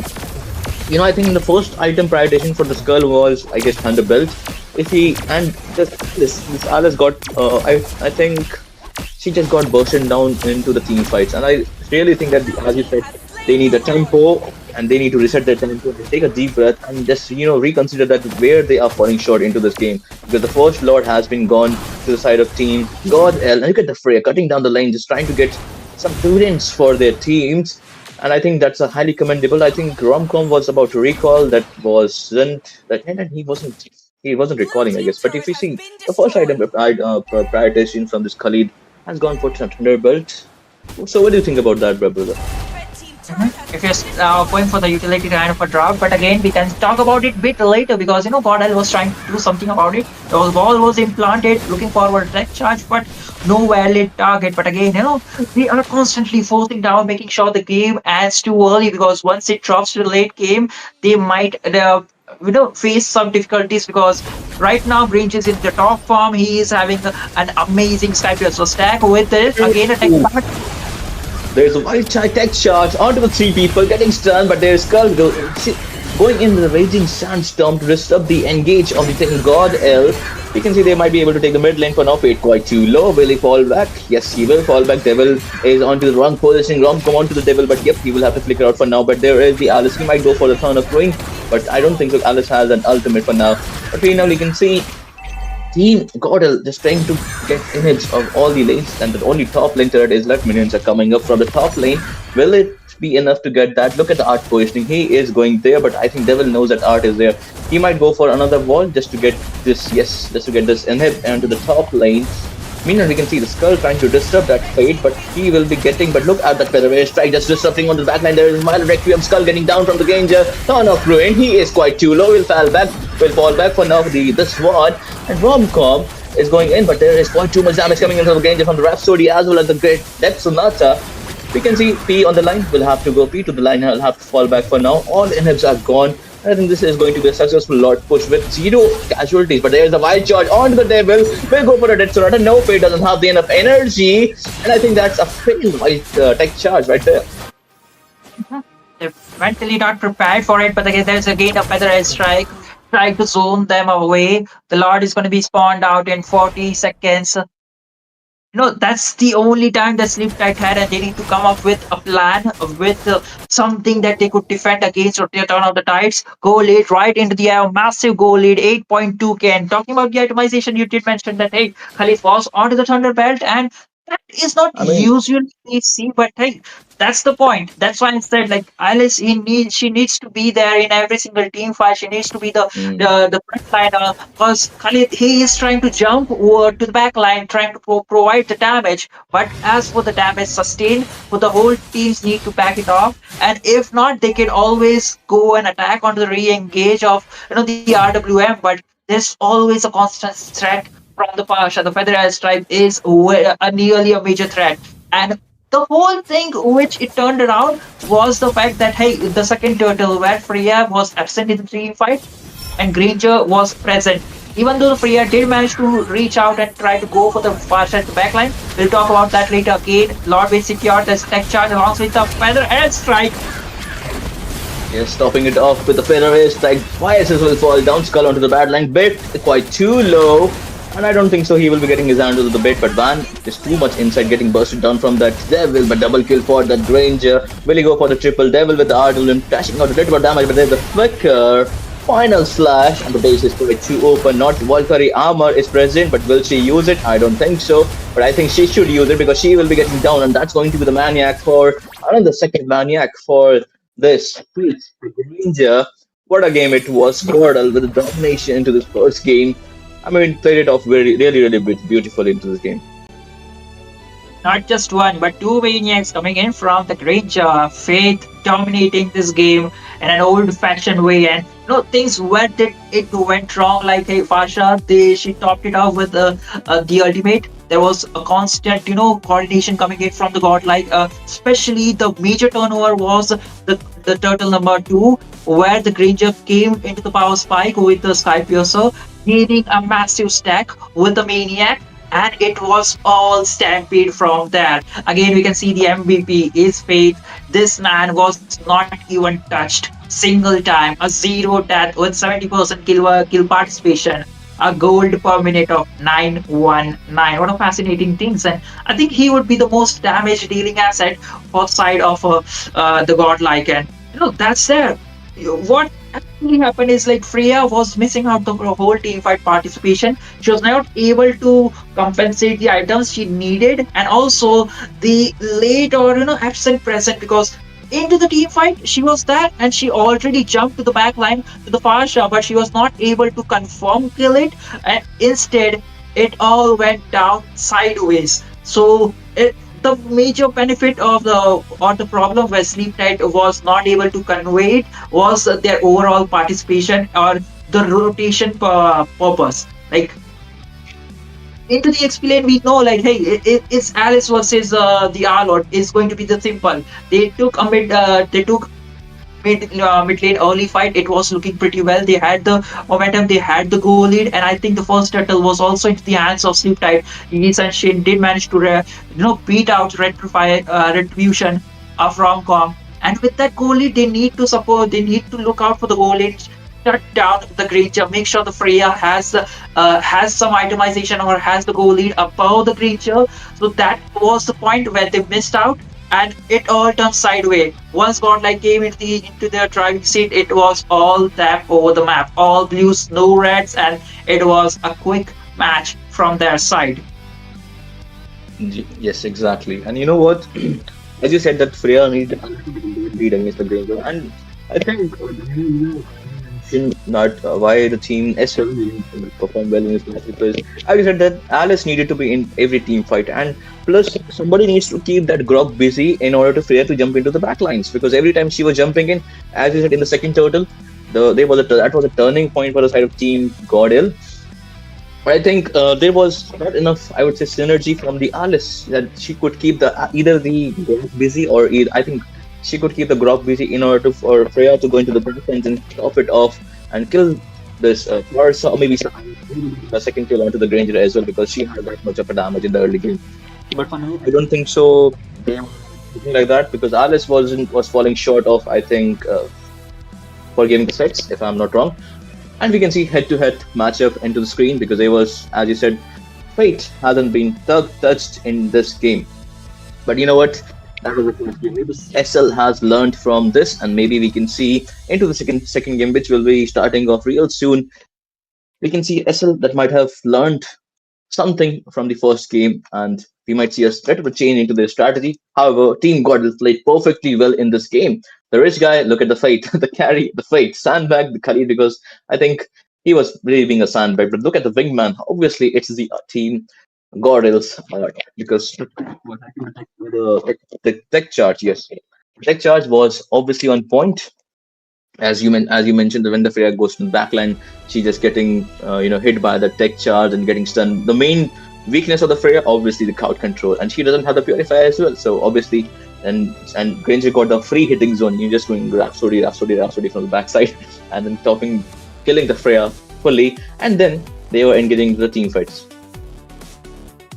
I think the first item prioritization for the skull was, I guess, Thunderbolt. If he and this Alice got, I think she just got bursted down into the team fights, and I really think that, as you said, they need a tempo and they need to reset their tempo, take a deep breath, and just reconsider that where they are falling short into this game, because the first lord has been gone to the side of team God L. And look at the Freya cutting down the lane, just trying to get some prudence for their teams, and I think that's a highly commendable. I think Romcom was about to recall, and he wasn't recalling, I guess. But if you see the first item prioritization from this Khalid has gone for Thunderbolt. So what do you think about that, brother? If you're going for the utility kind of a drop, but again, we can talk about it a bit later because Godel was trying to do something about it. The ball was implanted, looking forward to tech charge, but no valid target. But again, we are constantly forcing down, making sure the game ends too early, because once it drops to the late game, they might face some difficulties, because right now Grinch is in the top form. He is having an amazing sniper. So stack with it again, a tech. There's a wild tech charge onto the three people, getting stunned, but there's Skull going into the Raging Sandstorm to disrupt the engage of the thing God L. You can see they might be able to take the mid lane for now. Fate quite too low. Will he fall back? Yes, he will fall back. Devil is onto the wrong position. Rom come onto the Devil, but yep, he will have to flicker out for now. But there is the Alice. He might go for the Thorn of Ruin, but I don't think so. Alice has an ultimate for now. But now you can see Team Godel just trying to get image of all the lanes, and the only top lane turret is left. Minions are coming up from the top lane. Will it be enough to get that? Look at the art positioning. He is going there, but I think Devil knows that art is there. He might go for another wall just to get this, just to get this inhib into the top lane. Meanwhile, we can see the Skull trying to disrupt that Fate, but he will be getting. But look at that Featherweight strike just disrupting on the backline. There is Mild Requiem. Skull getting down from the Granger. Thorn of Ruin. He is quite too low. Will fall back for now. The sword and Romcom is going in, but there is quite too much damage coming into the Granger from the Rhapsody as well as the Great Depth Sonata. We can see P on the line will have to go. P to the line will have to fall back for now. All inhibs are gone. I think this is going to be a successful Lord push with 0 casualties. But there's a wild charge onto the Devil. Will go for a dead Sonata. No, Fate doesn't have the enough energy. And I think that's a failed wild tech charge right there. They're mentally not prepared for it, but again, there's again a feather strike. Trying to zone them away. The Lord is going to be spawned out in 40 seconds. That's the only time that Sleep-Tight had, and they need to come up with a plan, with something that they could defend against or turn of the tides. Goal lead right into the air, massive goal lead, 8.2k. And talking about the itemization, you did mention that, hey, Khalid was onto the Thunder Belt, and that is not usually see, but hey, that's the point. That's why I said, like, Alice, she needs to be there in every single team fight. She needs to be the front liner, because Khalid, he is trying to jump over to the back line, trying to provide the damage. But as for the damage sustained, for the whole teams need to back it off. And if not, they can always go and attack onto the re-engage of the RWM. But there's always a constant threat from the Pasha. The Feather Stripe is nearly a major threat. And the whole thing which it turned around was the fact that, hey, the second turtle where Freya was absent in the team fight and Granger was present. Even though Freya did manage to reach out and try to go for the far side to backline, we'll talk about that later again. Lord will secure the tech charge along with the Feather and Strike. Yes, stopping it off with the Feather Strike. YSS will fall down, Skull onto the bad line, bit quite too low. And I don't think so he will be getting his hand into the bait, but Van is too much inside, getting bursted down from that Devil, but double kill for that Granger. Will he go for the triple Devil with the Artillery, dashing out a little bit of damage, but there's the flicker. final slash, and the base is quite too open. Not Valkyrie armor is present, but will she use it? I don't think so. But I think she should use it because she will be getting down, and that's going to be the maniac for another second maniac for this Ranger. What a game it was, Cordal with the domination into this first game. I mean, played it off really beautifully into this game. Not just one, but two maniacs coming in from the Granger. Faith dominating this game in an old-fashioned way, and things went it went wrong. Like hey, Fasha, she topped it off with the ultimate. There was a constant, coordination coming in from the godlike. Especially the major turnover was the turtle number 2, where the Granger came into the power spike with the Sky Piercer, gaining a massive stack with the maniac, and it was all stampede from there. Again, we can see the MVP is Faith. This man was not even touched single time. A 0 death with 70% kill participation. A gold per minute of 919. What a fascinating things. And I think he would be the most damage dealing asset for side of the godlike. And that's there. What actually happened is like Freya was missing out the whole team fight participation. She was not able to compensate the items she needed, and also the late or absent present, because into the team fight she was there and she already jumped to the back line to the Fasha, but she was not able to confirm kill it, and instead it all went down sideways. So the major benefit of the problem where Sleep Tide was not able to convey it was their overall participation or the rotation purpose. Like into the explain, we know like hey, it's Alice versus the R-Lord is going to be the simple. They took a mid lane early fight. It was looking pretty well. They had the momentum, they had the goal lead, and I think the first turtle was also into the hands of Sleep Tide. Yes, and Shin did manage to beat out Retribution from Com. And with that goal lead, they need to support. They need to look out for the goal lead. Shut down the Granger. Make sure the Freya has some itemization or has the goal lead above the Granger. So that was the point where they missed out, and it all turned sideways. Once Godlike came into their driving seat, it was all tap over the map, all blues, no reds, and it was a quick match from their side. Yes, exactly. And you know what? As you said, that Freya needed a lead against the Granger, and I think not why the team SL didn't perform well in this match, because as you said that Alice needed to be in every team fight, and plus somebody needs to keep that Grog busy in order to Freya to jump into the backlines, because every time she was jumping in, as you said in the second turtle, that was a turning point for the side of Team Godel. I think there was not enough, I would say, synergy from the Alice that she could keep either the Grog busy or I think she could keep the Grog busy in order for Freya to go into the backlines and top it off and kill this Larsa, or maybe a second kill onto the Granger as well, because she had that much of a damage in the early game. But for now, I don't think so. They were looking like that, because Alice was falling short of, I think, for giving the sets, if I'm not wrong. And we can see head-to-head matchup into the screen, because there was, as you said, Fate hasn't been touched in this game. But you know what? That was the first game. Maybe SL has learned from this, and maybe we can see into the second game, which will be starting off real soon. We can see SL that might have learned something from the first game, and we might see a bit of a change into their strategy. However, Team Godel played perfectly well in this game. The rich guy, look at the Fate, the carry, the Fate, sandbag the Khalid, because I think he was really being a sandbag. But look at the wingman. Obviously, it's the Team Godel's because the tech charge, yes, tech charge was obviously on point. As you mentioned, when the Freya goes to the backline, she just getting hit by the tech charge and getting stunned. The main weakness of the Freya, obviously, the crowd control, and she doesn't have the purifier as well. So obviously, and Granger got the free hitting zone. You're just going Rhapsody from the backside, and then killing the Freya fully, and then they were engaging the team fights.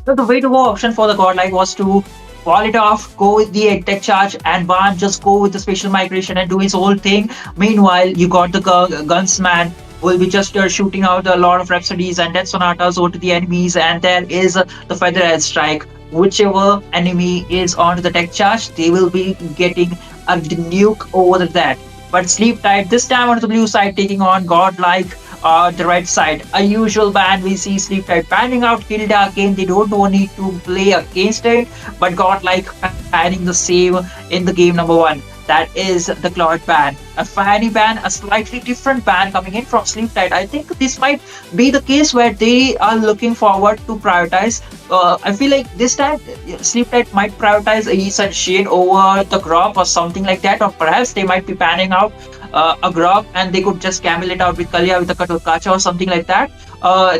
So the way to go option for the Godlike was to wall it off, go with the tech charge, and Van just go with the spatial migration and do his whole thing. Meanwhile, you got the gunsman will be just shooting out a lot of Rhapsodies and Death Sonatas over to the enemies, and there is the Featherhead Strike. Whichever enemy is onto the tech charge, they will be getting a nuke over that. But Sleep Tight this time on the blue side taking on Godlike the right side. A usual ban we see Sleep Tight banning out Hilda again. They don't need to play against it, but Godlike banning the same in the game number one. That is the Cloud ban. A Fanny ban, a slightly different ban coming in from Sleep Tight. I think this might be the case where they are looking forward to prioritize. I feel like this time Sleep Tight might prioritize Ace and Shane over the Grok or something like that, or perhaps they might be panning out a Grok and they could just camel it out with Kalia with a Kacha or something like that.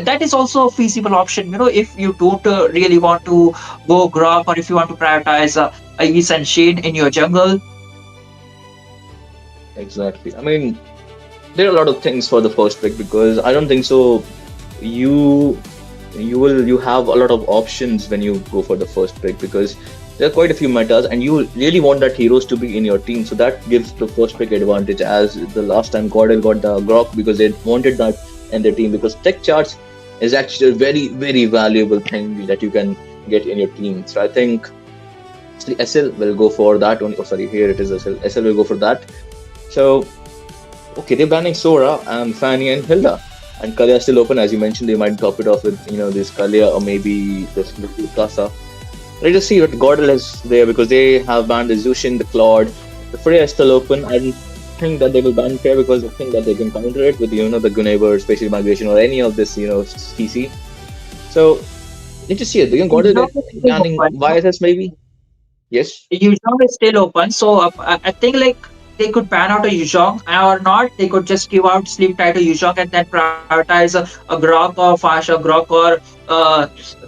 That is also a feasible option, if you don't really want to go Grok or if you want to prioritize Ace and Shane in your jungle. Exactly. I mean, there are a lot of things for the first pick because I don't think so. You you have a lot of options when you go for the first pick because there are quite a few metas and you really want that heroes to be in your team. So that gives the first pick advantage as the last time Gordel got the Grok because they wanted that in their team because tech charts is actually a very, very valuable thing that you can get in your team. So I think the SL will go for that only. Oh, sorry, here it is SL. SL will go for that. So, okay, they're banning Sora and Fanny and Hilda. And Kalia is still open, as you mentioned. They might top it off with, this Kalia or maybe this little Kasa. Let's just see what Gordel is there because they have banned the Zushin, the Claude. The Freya is still open. I don't think that they will ban Freya because they think that they can counter it with, the Gunever, Spatial Migration or any of this, CC. So, need to see it. Gordel is banning YSS maybe? Yes? Yuzhong is still open, so I think like they could ban out a Yuzhong or not. They could just give out Sleep Tight to Yuzhong and then prioritize a Grok or Fasha Grok or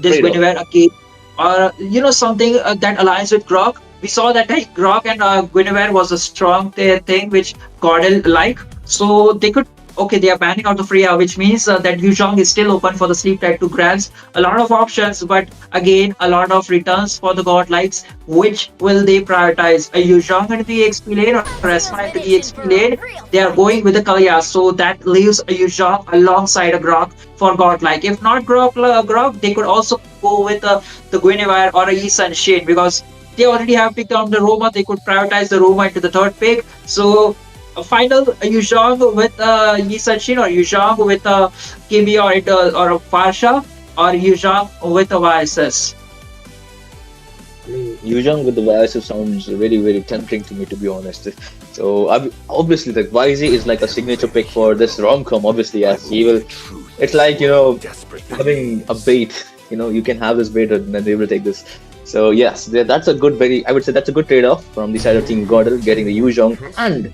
this Trade-off. Guinevere again, or something that aligns with Grok. We saw that Grok and Guinevere was a strong thing which Gordel like, so they could. Okay, they are banning out the Freya, which means that Yuzhong is still open for the Sleep Tide to grabs. A lot of options, but again, a lot of returns for the Godlikes. Which will they prioritize? A Yuzhong into the XP lane or Resma into the XP lane? They are going with the Kalia, so that leaves a Yuzhong alongside a Grok for Godlike. If not Grok, they could also go with the Guinevere or a Issa and Shade because they already have picked on the Roma. They could prioritize the Roma into the third pick. So a final Yuzhong with Yisanshin or Yuzhong with a Kimi or a Farsha or Yuzhong with a YSS. Yuzhong with the YSS sounds very, very tempting to me, to be honest. So obviously, the YZ is like a signature pick for this rom-com. Obviously, yes, he will. It's like having a bait. You can have this bait and then they will take this. So yes, that's a good, I would say that's a good trade-off from the side of Team Gordel getting the Yuzhong and.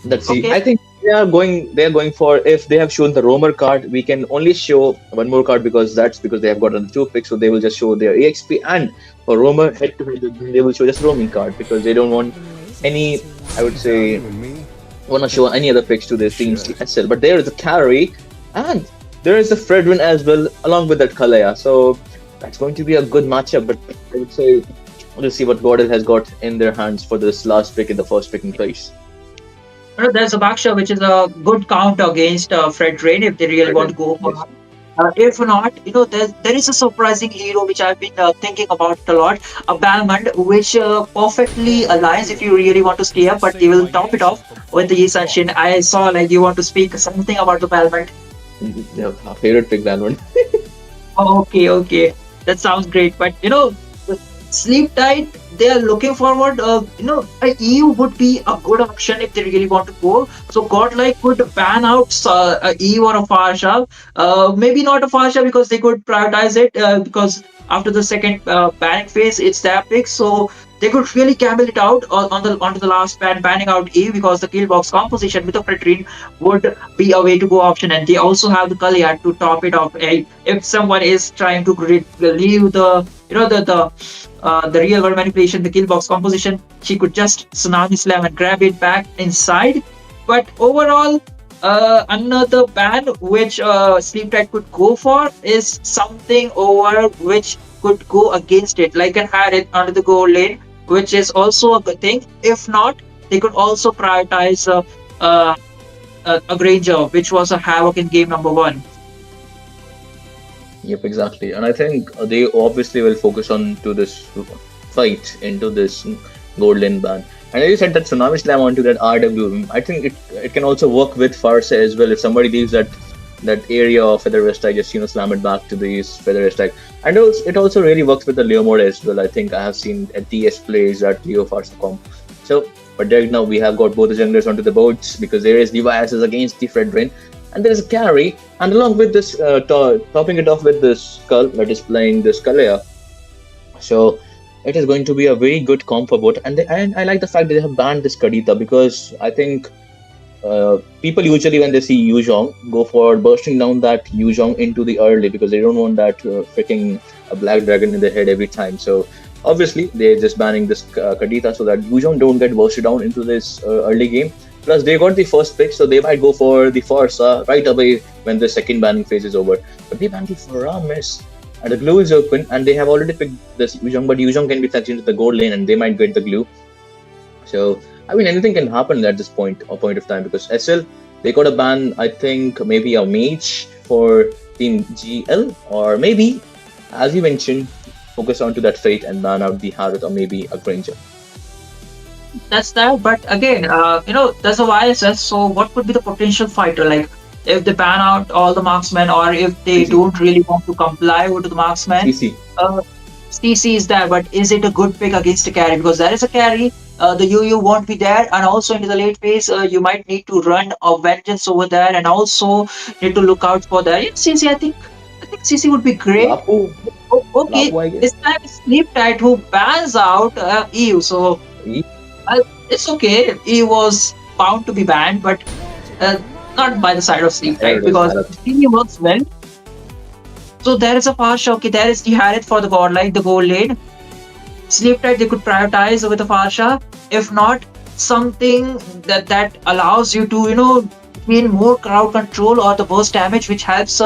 Let's see. Okay. I think they are going for, if they have shown the Roamer card, we can only show one more card because they have gotten 2 picks, so they will just show their EXP, and for Roamer head to head they will show just roaming card because they don't want any, I would say, want to show any other picks to their teams SL. But there is a carry and there is a Fredwin as well along with that Kalaya. So that's going to be a good matchup, but I would say let's see what Gordon has got in their hands for this last pick in the first picking place. There's a Baksha, which is a good counter against Fred Rain if they really want to go for. If not, there is a surprising hero which I've been thinking about a lot, a Balmond, which perfectly aligns if you really want to stay up, but they will top it off with the Yisanshin. I saw like you want to speak something about the Balmond. Yeah, our favorite pick, Balmond. Okay, that sounds great. But Sleep Tight, they are looking forward. A EU would be a good option if they really want to go. So Godlike could ban out a EU or a Farsha. Maybe not a Farsha because they could prioritize it because after the second banning phase, it's their pick. So they could really camel it out onto the last banning out EU because the kill box composition with a Fretrine would be a way to go option, and they also have the Kalia to top it off. If someone is trying to leave the real world manipulation, the kill box composition, she could just tsunami slam and grab it back inside. But overall, another ban which Sleep Tight could go for is something over which could go against it, like an Harith under the goal lane, which is also a good thing. If not, they could also prioritize a Granger, which was a Havoc in game number 1. Yep, exactly. And I think they obviously will focus on to this fight into this gold lane ban. And as you said that Tsunami Slam onto that RW, I think it can also work with Farsa as well. If somebody leaves that area of Feather Rest, I just slam it back to the Feather Rest. And it also really works with the Leo mode as well. I think I have seen at TS plays that Leo Farsa comp. So, but right now we have got both the junglers onto the boards because there is Devices against the Fredrin, and there is a carry, and along with this, topping it off with this Skull that is playing the Skalea. So it is going to be a very good comp for both, and I like the fact that they have banned this Kadita because I think people usually when they see Yuzhong go for bursting down that Yuzhong into the early because they don't want that freaking a black dragon in their head every time. So obviously they're just banning this Kadita so that Yuzhong don't get bursted down into this early game. Plus they got the first pick, so they might go for the Farsa right away when the second banning phase is over. But they banned the Faramis. And the glue is open, and they have already picked this Yuzhong, but Yuzhong can be touched into the gold lane, and they might get the glue. So, I mean, anything can happen at this point of time because SL, they got a ban, I think, maybe a mage for Team GL, or maybe, as you mentioned, focus onto that Fate and ban out the Harith or maybe a Granger. That's that. But again, there's a YSS. So what could be the potential fighter? Like if they ban out all the marksmen, or if they CC. don't really want to comply with the marksmen, CC. CC is there. But is it a good pick against a carry? Because there is a carry. The UU won't be there, and also into the late phase, you might need to run a vengeance over there, and also need to look out for that. Yeah, CC, I think CC would be great. Lapu. Okay, Lapu, I guess. this time it's Sleep Tight who bans out EU. So E. it's okay. He was bound to be banned, but not by the side of Sleep There Tight it is, because Harith. he works well. So there is a Farsha. Okay, there is the Harith for the Godlike, the gold lane. Sleep Tight they could prioritize with the Farsha. If not, something that allows you to gain more crowd control or the burst damage, which helps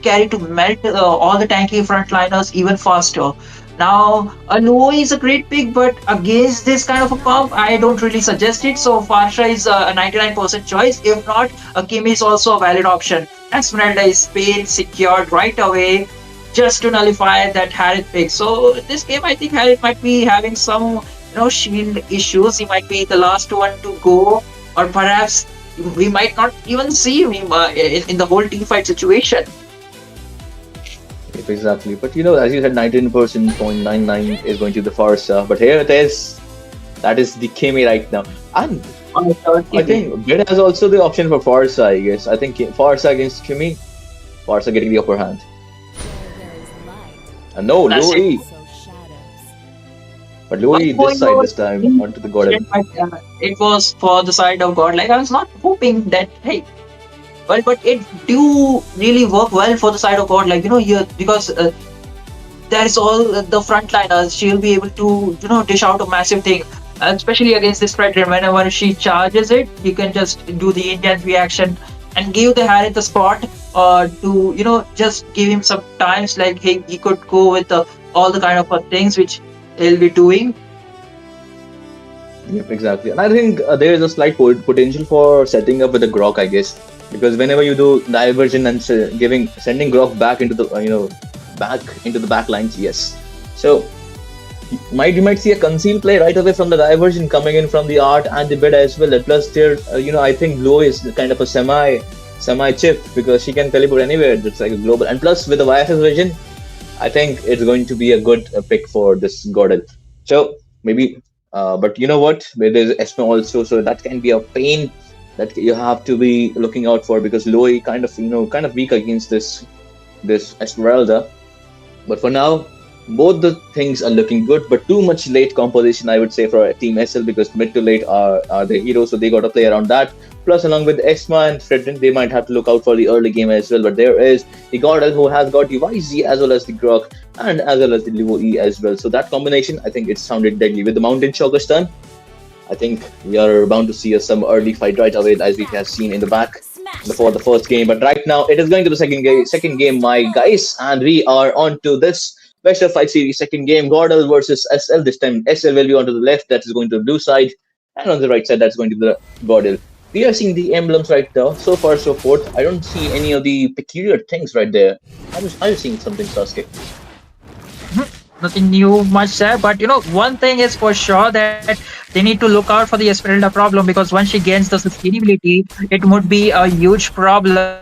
carry to melt all the tanky frontliners even faster. Now, a Luo is a great pick, but against this kind of a comp, I don't really suggest it. So Farsha is a 99% choice. If not, a Kim is also a valid option. And Smeralda is paid, secured right away, just to nullify that Harith pick. So this game, I think Harith might be having some shield issues. He might be the last one to go, or perhaps we might not even see him in the whole team fight situation. Yep, exactly. But as you said, 19.99 is going to the Farsa. But here it is. That is the Kimi right now. And I think Bid has also the option for Farsa, I guess. I think Farsa against Kimi, Farsa getting the upper hand. And no, That's Louis. But Louis this side this time onto the God. It was for the side of God. Like I was not hoping that but it do really work well for the side of God. Like here because there is all the frontliners. She'll be able to dish out a massive thing, especially against this Predator. Whenever she charges it, you can just do the Indian reaction and give the Harith the spot to just give him some times. Like he could go with all the kind of things which he'll be doing. Yep, exactly. And I think there is a slight potential for setting up with the Grok, I guess, because whenever you do diversion and sending Grok back into the back lines, yes. So you might see a conceal play right away from the diversion coming in from the art and the bid as well. And plus, there I think Blue is kind of a semi chip because she can teleport anywhere. It's like a global, and plus with the YSS vision, I think it's going to be a good pick for this Gordon. So maybe, but you know what? There's Esme also, so that can be a pain that you have to be looking out for because Loi kind of weak against this Esmeralda. But for now, both the things are looking good, but too much late composition, I would say, for Team SL because mid to late are the heroes, so they got to play around that. Plus, along with Esma and Fredrin, they might have to look out for the early game as well. But there is the Gordel who has got the YZ as well as the Grok and as well as the Livo E as well. So that combination, I think it sounded deadly. With the Mountain Shockers turn, I think we are bound to see some early fight right away as we have seen in the back before the first game. But right now, it is going to the second game, my guys, and we are on to this Best of 5 series second game, Gordel versus SL. This time SL will be onto the left, that is going to the blue side, and on the right side, that's going to the Gordel. We are seeing the emblems right now. So far, so forth. I don't see any of the peculiar things right there. Are you seeing something, Sasuke? nothing new much there. But one thing is for sure that they need to look out for the Esmeralda problem, because once she gains the sustainability, it would be a huge problem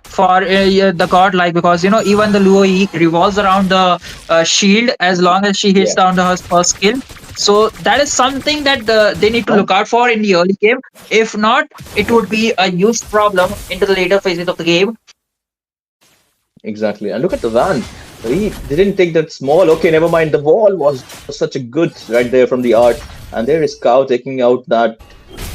for the godlike, because even the Luo Yi revolves around the shield as long as she hits Yeah. down the her first skill. So that is something that they need to Huh? look out for in the early game. If not, it would be a huge problem into the later phases of the game. Exactly. And look at the van. He didn't take that small. Okay, never mind. The wall was such a good right there from the art. And there is Cow taking out that.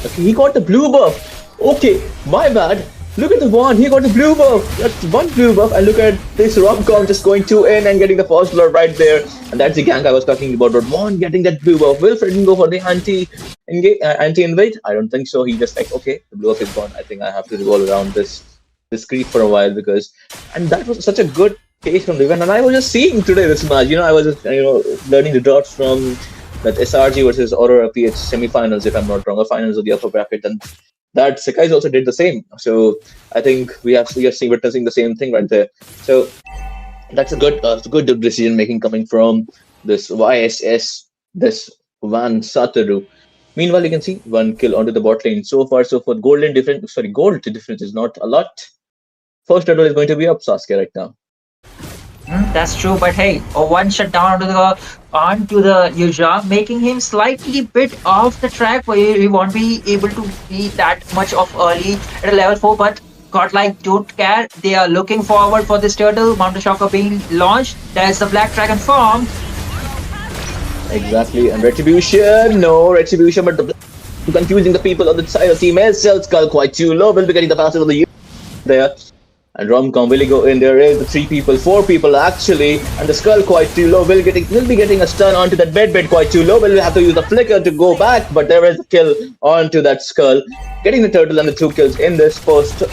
Okay, he got the blue buff. Okay, my bad. Look at the one. He got the blue buff. That's one blue buff. And look at this rom-com just going two in and getting the first blood right there. And that's the gank I was talking about. But one getting that blue buff. Will Fred go for the anti-invade? I don't think so. He just like, okay, the blue buff is gone. I think I have to revolve around this creep for a while, because and that was such a good case from the event. And I was just seeing today this match, I was just learning the drops from that SRG versus Aurora PH semi-finals, if I'm not wrong, or finals of the upper bracket, and that Sekai's also did the same. So I think we are seeing witnessing the same thing right there. So that's a good decision making coming from this YSS, this Van Satoru. Meanwhile, you can see one kill onto the bot lane. So far, so forth. Gold difference is not a lot. First turtle is going to be up Sasuke right now. That's true, but hey, a one shutdown onto the Yuja, making him slightly bit off the track, where he won't be able to be that much of early at a level 4. But Godlike don't care. They are looking forward for this turtle. Mountain Shocker being launched. There's the Black Dragon form. Exactly, and Retribution, no Retribution, but the confusing the people on the side of Team SL. Skull quite too low. Will be getting the passive of the there. And Romcom will go in. There is the four people actually, and the Skull quite too low. Will be getting a stun onto that bed quite too low. Will have to use the flicker to go back, but there is a kill onto that Skull, getting the turtle and the 2 kills in this first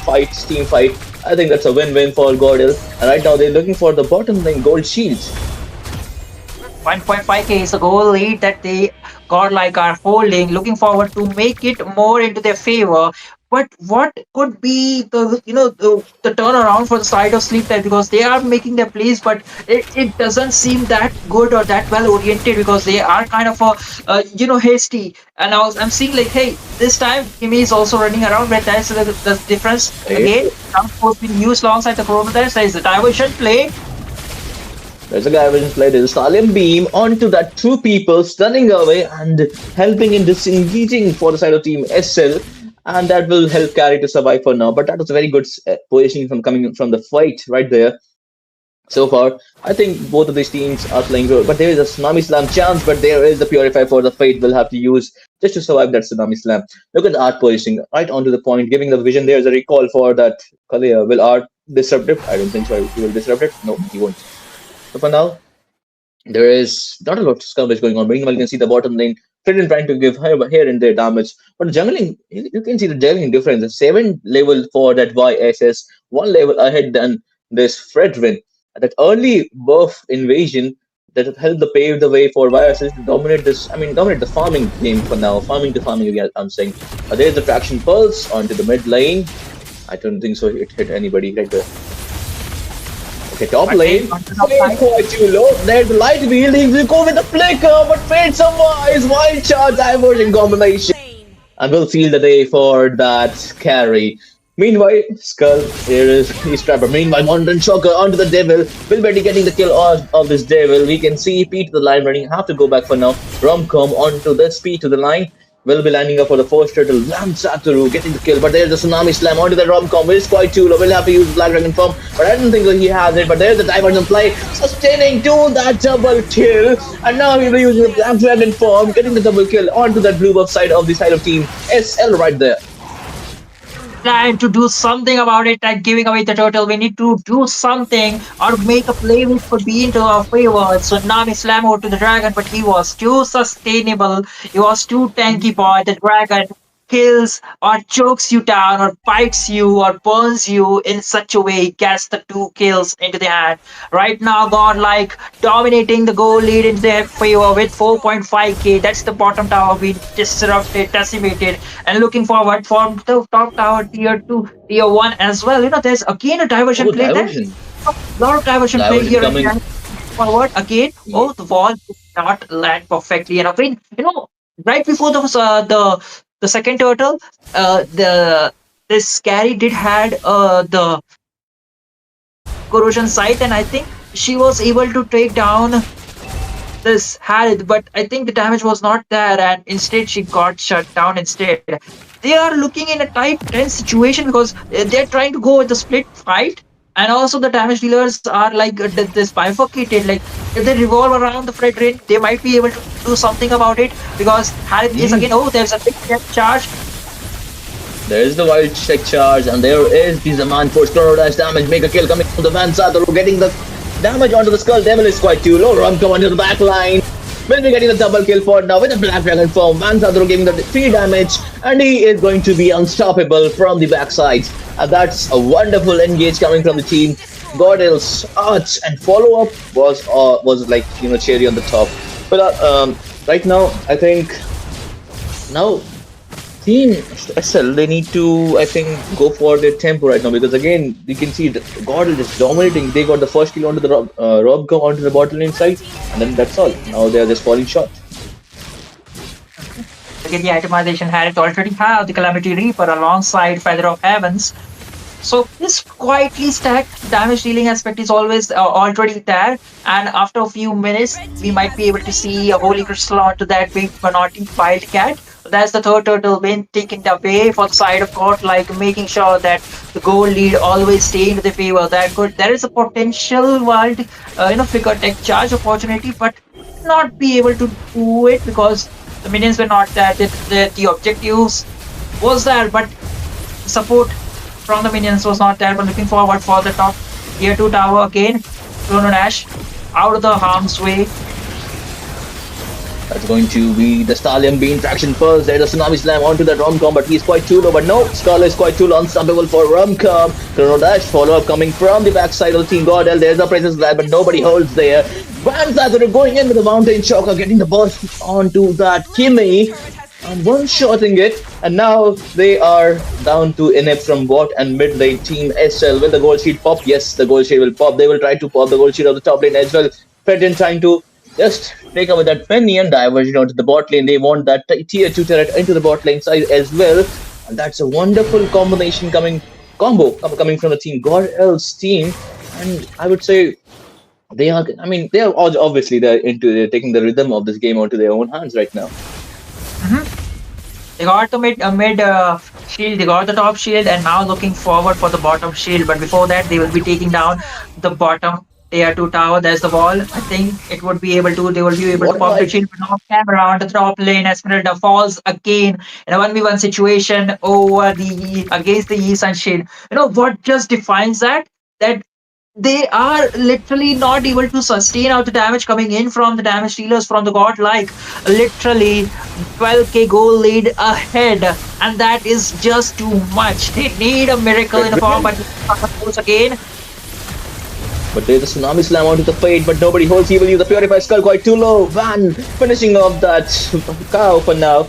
team fight. I think that's a win-win for Gordil. And right now they're looking for the bottom lane gold shields. 1.5k is a goal lead that they Godlike are holding. Looking forward to make it more into their favor. But what could be the turnaround for the side of Sleep Type, because they are making their plays, but it doesn't seem that good or that well oriented, because they are kind of hasty. And I'm seeing like, hey, this time Kimi is also running around, but that's the difference again. Transport being used alongside the Chronotypes. There is the diversion play. There's a guy which played his Stallion Beam onto that 2 people, stunning away and helping in disengaging for the side of Team SL. And that will help Carry to survive for now. But that was a very good positioning from coming from the fight right there. So far, I think both of these teams are playing good. But there is a Tsunami Slam chance, but there is the Purify for the fight will have to use just to survive that Tsunami Slam. Look at the Art positioning right onto the point, giving the vision. There's a recall for that Kalia. Will Art disrupt it? I don't think so. He will disrupt it. No, he won't. So for now, there is not a lot of skirmish going on. Meanwhile, you can see the bottom lane, Fredden trying to give here and there damage. But juggling, you can see the juggling difference. 7 level for that YSS, 1 level ahead than this Fredwin. That early buff invasion that helped to pave the way for YSS to dominate dominate the farming game for now. Farming to farming again, I'm saying. There's the traction pulse onto the mid lane. I don't think so. It hit anybody right there. Okay, top lane. Quite too low. There's the light wheel. He will go with the flicker, but Fate survives. Wild charge diversion combination. And we'll seal the day for that carry. Meanwhile, Skull, here is his trapper. Meanwhile, Mountain Shocker onto the devil. Will Betty getting the kill of this devil. We can see P to the line running. Have to go back for now. Romcom onto this P to the line. Will be landing up for the first turtle. Ram Satoru getting the kill, but there's the Tsunami Slam onto the Romcom. It's quite too low. Will have to use Black Dragon form, but I don't think he has it. But there's the diversion play, sustaining to that double kill. And now he'll be using the Black Dragon form, getting the double kill onto that blue buff side of the side of Team SL right there. Trying to do something about it, like giving away the turtle. We need to do something or make a play which could be into our favor. Tsunami Slam over to the dragon, but he was too sustainable. He was too tanky, boy. The dragon kills or chokes you down or bites you or burns you in such a way he gets the 2 kills into the hand. Right now, Godlike dominating the goal lead in their favor with 4.5k. That's the bottom tower being disrupted, decimated, and looking forward for the top tower tier 2, tier 1 as well. There's again a diversion play. Diversion. A lot of diversion play here. Coming. forward again. Oh, the wall did not land perfectly. And again, right before the second turtle, the this carry did had the corrosion sight, and I think she was able to take down this Harith, but I think the damage was not there, and instead she got shut down instead. They are looking in a tight, tense situation because they're trying to go with the split fight, and also the damage dealers are like this bifurcated. Like if they revolve around the Fred ring, they might be able to do something about it because Harith is again. Oh, there's a big death charge. There is the wild check charge, and there is the Zaman Force Chrono Dash damage. Make a kill coming from the Van Satoru, getting the damage onto the Skull Devil is quite too low. Rumco onto the back line. Will be getting the double kill for now with the Black Dragon form. Van Satoru giving the 3 damage, and he is going to be unstoppable from the backside. And that's a wonderful engage coming from the team. Gordill's arch and follow up was like cherry on the top. But right now, I think now Team SL, they need to, I think, go for their tempo right now because again, you can see God is just dominating. They got the first kill onto the Rob go onto the bottom lane side, and then that's all. Now they are just falling short. Again, the itemization Harith already have the Calamity Reaper alongside Feather of Heavens. So this quietly stacked damage dealing aspect is always already there, and after a few minutes, we might be able to see a Holy Crystal onto that big Manotti Wildcat. That's the third turtle being taken away for the side of court, like making sure that the goal lead always stay in the favor. There is a potential wild, figure tech charge opportunity, but not be able to do it because the minions were not there. The objectives was there, but support from the minions was not there. But looking forward for the top tier 2 tower again. Chrono Dash out of the harm's way. That's going to be the Stallion Bean traction first. There's a Tsunami Slam onto that Romcom, but he's quite too low. But no, Skull is quite too low, unstoppable for Romcom. Chrono Dash follow-up coming from the backside of the team. Gordel, there's a Princess Glad, but nobody holds there. Van Satoru going in with the Mountain Shocker, getting the burst onto that Kimmy. And one-shotting it, and now they are down to inept from bot and mid lane team SL. Will the gold sheet pop? Yes, the gold sheet will pop. They will try to pop the gold sheet of the top lane as well. Fredin trying to just take away that penny and diversion onto the bot lane. They want that tier 2 turret into the bot lane side as well. And that's a wonderful combination coming from the team God El's team. And I would say they are obviously they're taking the rhythm of this game onto their own hands right now. They got the mid shield, they got the top shield, and now looking forward for the bottom shield. But before that, they will be taking down the bottom tier 2 tower. There's the wall. I think they will be able to pop the shield, but not camera onto the top lane. Esmeralda falls again in a 1v1 situation against the Yi Sun shield. You know what just defines that? That they are literally not able to sustain out the damage coming in from the damage dealers from the god, like literally 12k goal lead ahead, and that is just too much. They need a miracle in the form, but again. But there's a Tsunami Slam onto the Fate, but nobody holds. He will use the Purify Skull quite too low. Van finishing off that cow for now.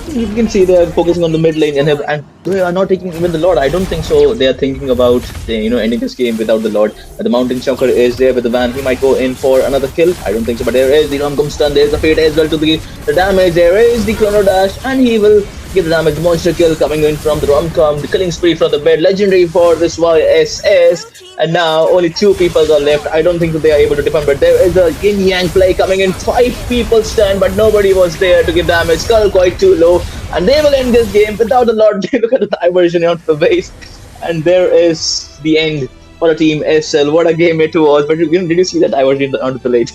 You can see they're focusing on the mid lane and they are not taking even the Lord. I don't think so. They are thinking about ending this game without the Lord. The Mountain Shocker is there with the Van. He might go in for another kill. I don't think so. But there is the Romcom stun. There's the Fate as well to the damage. There is the Chrono Dash, and he will give the damage. Monster kill coming in from the Romcom. The killing spree from the bed. Legendary for this YSS. And now only 2 people are left. I don't think that they are able to defend, but there is a yin yang play coming in. 5 people stand, but nobody was there to give damage. Skull quite too low, and they will end this game without a lot. Look at the diversion onto the base, and there is the end for the team SL. What a game it was! But did you see that diversion onto the late?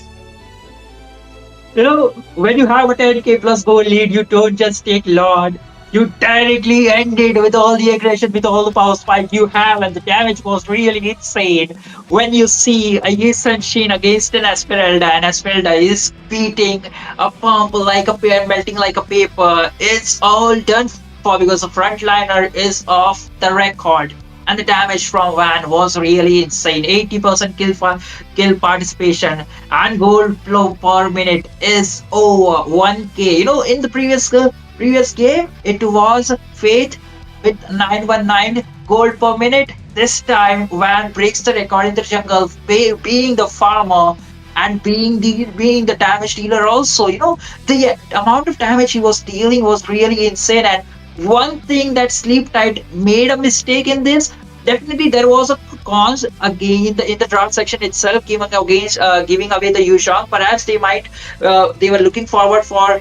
When you have a 10k plus goal lead, you don't just take Lord. You directly ended with all the aggression, with all the power spike you have, and the damage was really insane. When you see a Yisun Shin against an Esmeralda, and Esmeralda is beating a pump like a pear, melting like a paper, it's all done for because the frontliner is off the record. And the damage from Van was really insane. 80% kill participation, and gold flow per minute is over 1k. In the previous game, it was Faith with 919 gold per minute. This time, Van breaks the record in the jungle, being the farmer and being the damage dealer also. The amount of damage he was dealing was really insane. And one thing that Sleep Tight made a mistake in this. Definitely, there was a cons again in the draft section itself, giving away the Yuzhong. Perhaps they were looking forward for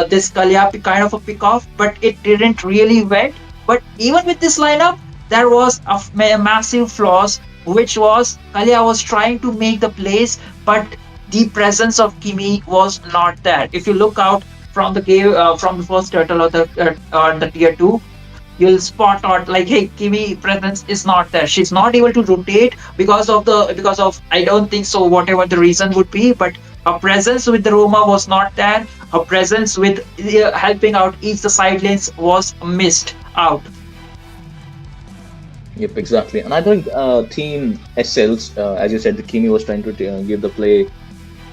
this Kalya kind of a pick off, but it didn't really went. But even with this lineup, there was massive flaws, which was Kalya was trying to make the plays, but the presence of Kimi was not there. If you look out from the game, from the first turtle or the tier two, you'll spot out like, hey, Kimi presence is not there. She's not able to rotate because of I don't think so, whatever the reason would be, but her presence with the Roma was not there. Her presence with helping out each the side lanes was missed out. Yep, exactly. And I think Team SLs, as you said, the Kimi was trying to give the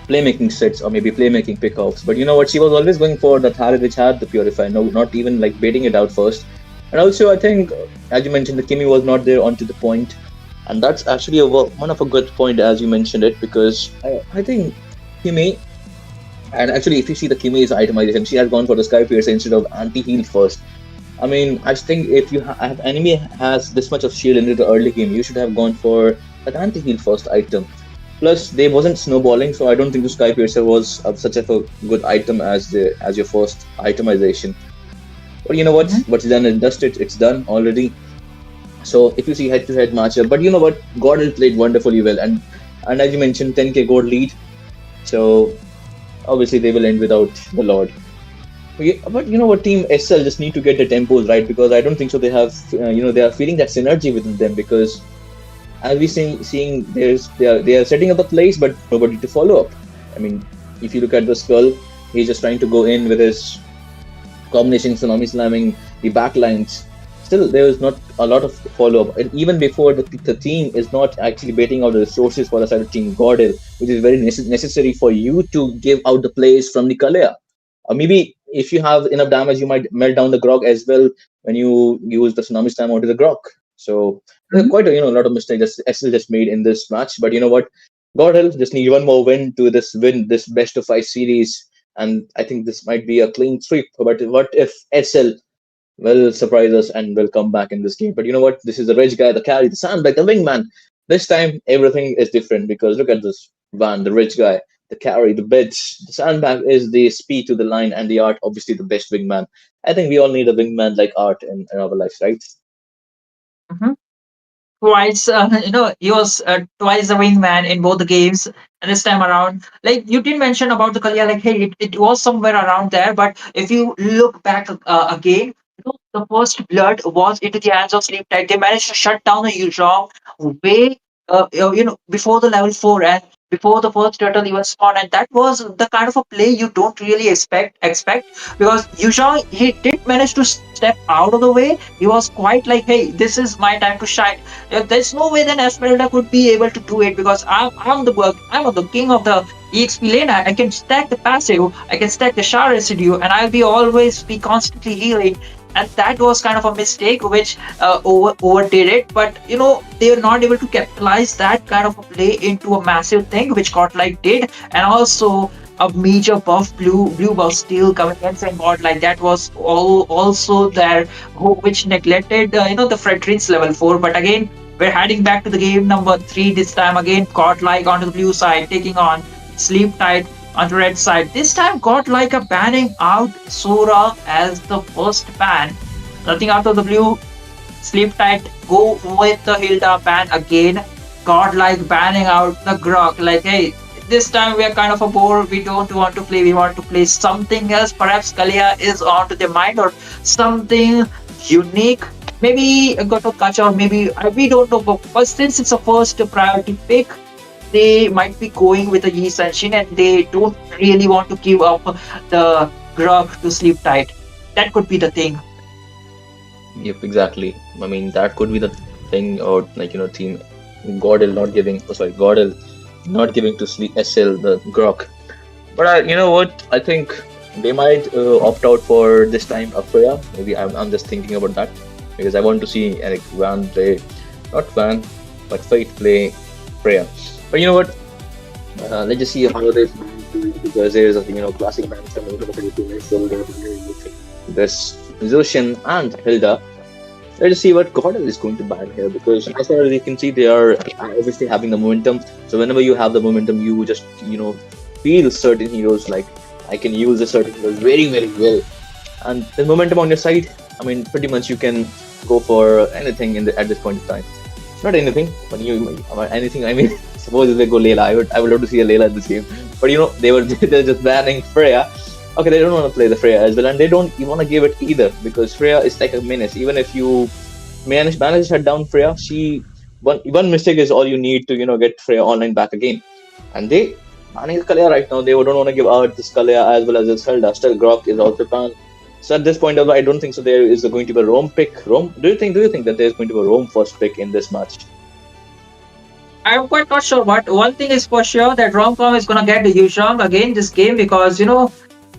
playmaking sets or maybe playmaking pickoffs. But you know what? She was always going for the Thali which had the Purify, no, not even like baiting it out first. And also, I think, as you mentioned, the Kimi was not there onto the point. And that's actually one of a good point as you mentioned it, because I think Kimi, and actually, if you see the Kimi's itemization, she has gone for the Sky Pierce instead of anti-heal first. I mean, I think if you have enemy has this much of shield into the early game, you should have gone for that anti-heal first item. Plus, they wasn't snowballing, so I don't think the Sky Piercer was such a good item as your first itemization. But you know what? What's done and dusted, it's done already. So if you see head-to-head matchup, but you know what? Gordel played wonderfully well, and as you mentioned, 10k gold lead. So obviously they will end without the Lord. But you know what, Team SL just need to get the tempos right, because I don't think so. They have, they are feeling that synergy within them, because as we seeing they are setting up the plays, but nobody to follow up. I mean, if you look at the Skull, he's just trying to go in with his combination tsunami slamming the backlines. Still, there is not a lot of follow up, and even before the team is not actually baiting out the resources for the side of Team Gordel, which is very necessary for you to give out the plays from the Kalea. Or maybe if you have enough damage, you might melt down the Grog as well when you use the tsunami slam onto the Grog. So there are quite a lot of mistakes that SL just made in this match. But you know what? God help, just need one more win to win this best of 5 series, and I think this might be a clean sweep. But what if SL will surprise us and will come back in this game? But you know what? This is the rich guy, the carry, the sandbag, the wingman. This time everything is different, because look at this Van, the rich guy, the carry, the bids. The sandbag is the speed to the line, and the art, obviously, the best wingman. I think we all need a wingman like art in our lives, right? Mhm. Twice, he was twice the wingman in both the games. And this time around, like you did mention about the Kalia, like, hey, it was somewhere around there. But if you look back again, the first blood was into the hands of Sleep Tight. They managed to shut down the Yuzhong way, before the level 4 and before the first turtle even spawned. And that was the kind of a play you don't really expect, because Yuzhong, he did manage to step out of the way. He was quite like, hey, this is my time to shine. There's no way then Esmeralda could be able to do it, because I'm the king of the EXP lane. I can stack the passive, I can stack the shower residue, and I'll be always be constantly healing. And that was kind of a mistake which overdid it. But they were not able to capitalize that kind of a play into a massive thing, which Godlike did. And also a major buff, blue buff steal coming against, and Godlike, that was also there, which neglected the Fredrin's level 4. But again, we're heading back to the game number 3 this time. Again, Godlike onto the blue side, taking on Sleep Tight on the red side. This time Godlike are banning out Sora as the first ban. Nothing out of the blue. Sleep Tight go with the Hilda ban again. Godlike banning out the Grok. Like, hey, this time we are kind of a bore. We don't want to play. We want to play something else. Perhaps Kalia is onto their mind, or something unique. Maybe got to catch, or maybe we don't know. But since it's a first priority pick, they might be going with the Yi Senshin, and they don't really want to give up the Grog to Sleep Tight. That could be the thing. Yep, exactly. I mean, that could be the thing, or Team Gordel not giving to Sleep SL the Grok. But you know what? I think they might opt out for this time of Freya. Maybe I'm just thinking about that, because I want to see Eric Van play, not Van, but Fate play Freya. But you know what? Let's just see how they because there's a classic bands coming to the Philippines. So there's Zushin and Hilda. Let's see what God is going to ban here because as far as you can see, they are obviously having the momentum. So whenever you have the momentum, you just feel certain heroes like I can use a certain heroes very very well, and the momentum on your side. I mean, pretty much you can go for anything at this point of time. Not anything, but anything. I mean, suppose if they go Layla, I would love to see a Layla in this game. But they're just banning Freya. Okay, they don't want to play the Freya as well, and they don't even want to give it either because Freya is like a menace. Even if you manage to shut down Freya, one mistake is all you need to get Freya online back again. And they banning Kalia right now. They don't want to give out this Kalia as well as this Zelda. Still, Grok is also banned. So at this point of I don't think so. There is going to be a Rome pick. Rome? Do you think that there's going to be a Rome first pick in this match? I'm quite not sure, but one thing is for sure that Romcom is gonna get the Yuzhong again this game because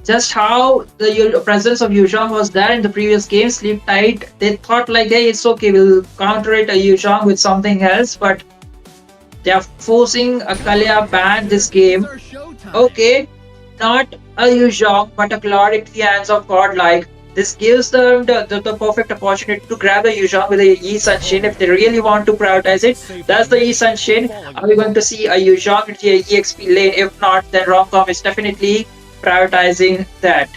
just how the presence of Yuzhong was there in the previous game, Sleep Tight, they thought like, hey, it's okay, we'll counter it a Yuzhong with something else, but they are forcing a Kalia ban this game. Okay, not a Yuzhong, but a Cloud into the hands of Godlike. This gives them the perfect opportunity to grab the Yuzhong with a Yi Sun Shin if they really want to prioritize it. That's the Yi Sun Shin. Are we going to see a Yuzhong into the EXP lane? If not, then Romcom is definitely prioritizing that.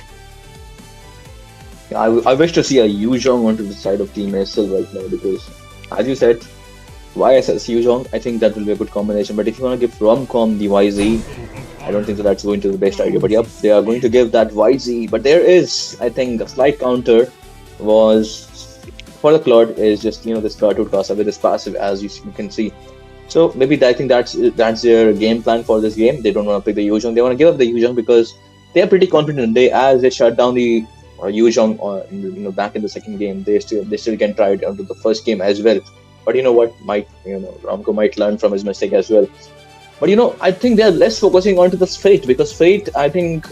Yeah, I wish to see a Yuzhong onto the side of Team SL right now because, as you said, YSS Yuzhong, I think that will be a good combination. But if you want to give Romcom the YZ, I don't think that's going to be the best idea. But yep, they are going to give that YZ. But there is, I think, a slight counter was for the Claude is just this Cartoon Casa with this passive, as you can see. So maybe I think that's their game plan for this game. They don't want to pick the Yuzhong. They want to give up the Yuzhong because they are pretty confident. They shut down the Yuzhong back in the second game. They still can try it onto the first game as well. But you know what? Ramco might learn from his mistake as well. But I think they are less focusing onto this Fate because Fate, I think,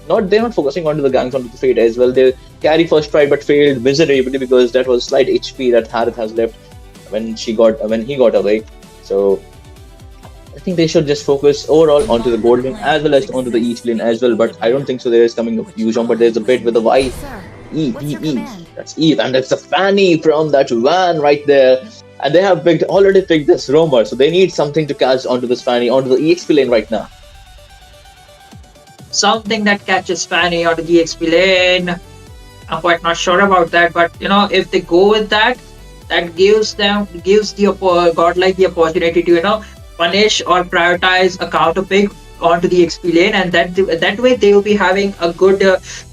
they're not focusing onto the gangs onto the Fate as well. They carry first try but failed miserably because that was slight HP that Harith has left when he got away. So I think they should just focus overall onto the gold lane as well as onto the east lane as well. But I don't think so. There is coming a Yuzhong, but there's a bit with the Y. That's Eve, and that's a Fanny from that van right there. And they have already picked this roamer, so they need something to catch onto this Fanny, onto the EXP lane right now. Something that catches Fanny onto the EXP lane. I'm quite not sure about that, but if they go with that, that gives the Godlike the opportunity to punish or prioritize a counter pick onto the XP lane, and that way they will be having a good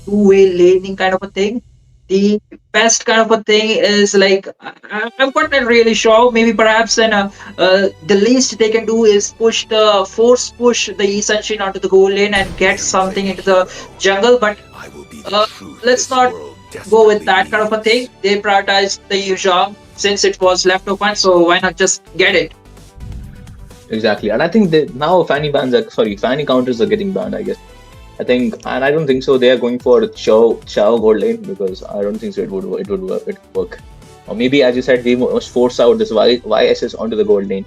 two-way laning kind of a thing. The best kind of a thing is like I'm quite not really sure. Maybe perhaps then the least they can do is force push the Yi Sun Shin onto the goal lane and get something into the jungle. But let's not go with that kind of a thing. They prioritize the Yuzhong since it was left open, so why not just get it? Exactly, and I think now Fanny counters are getting banned, I guess. I think, and I don't think so. They are going for Chao gold lane because I don't think so. It would work. Or maybe, as you said, we must force out this YSS onto the gold lane.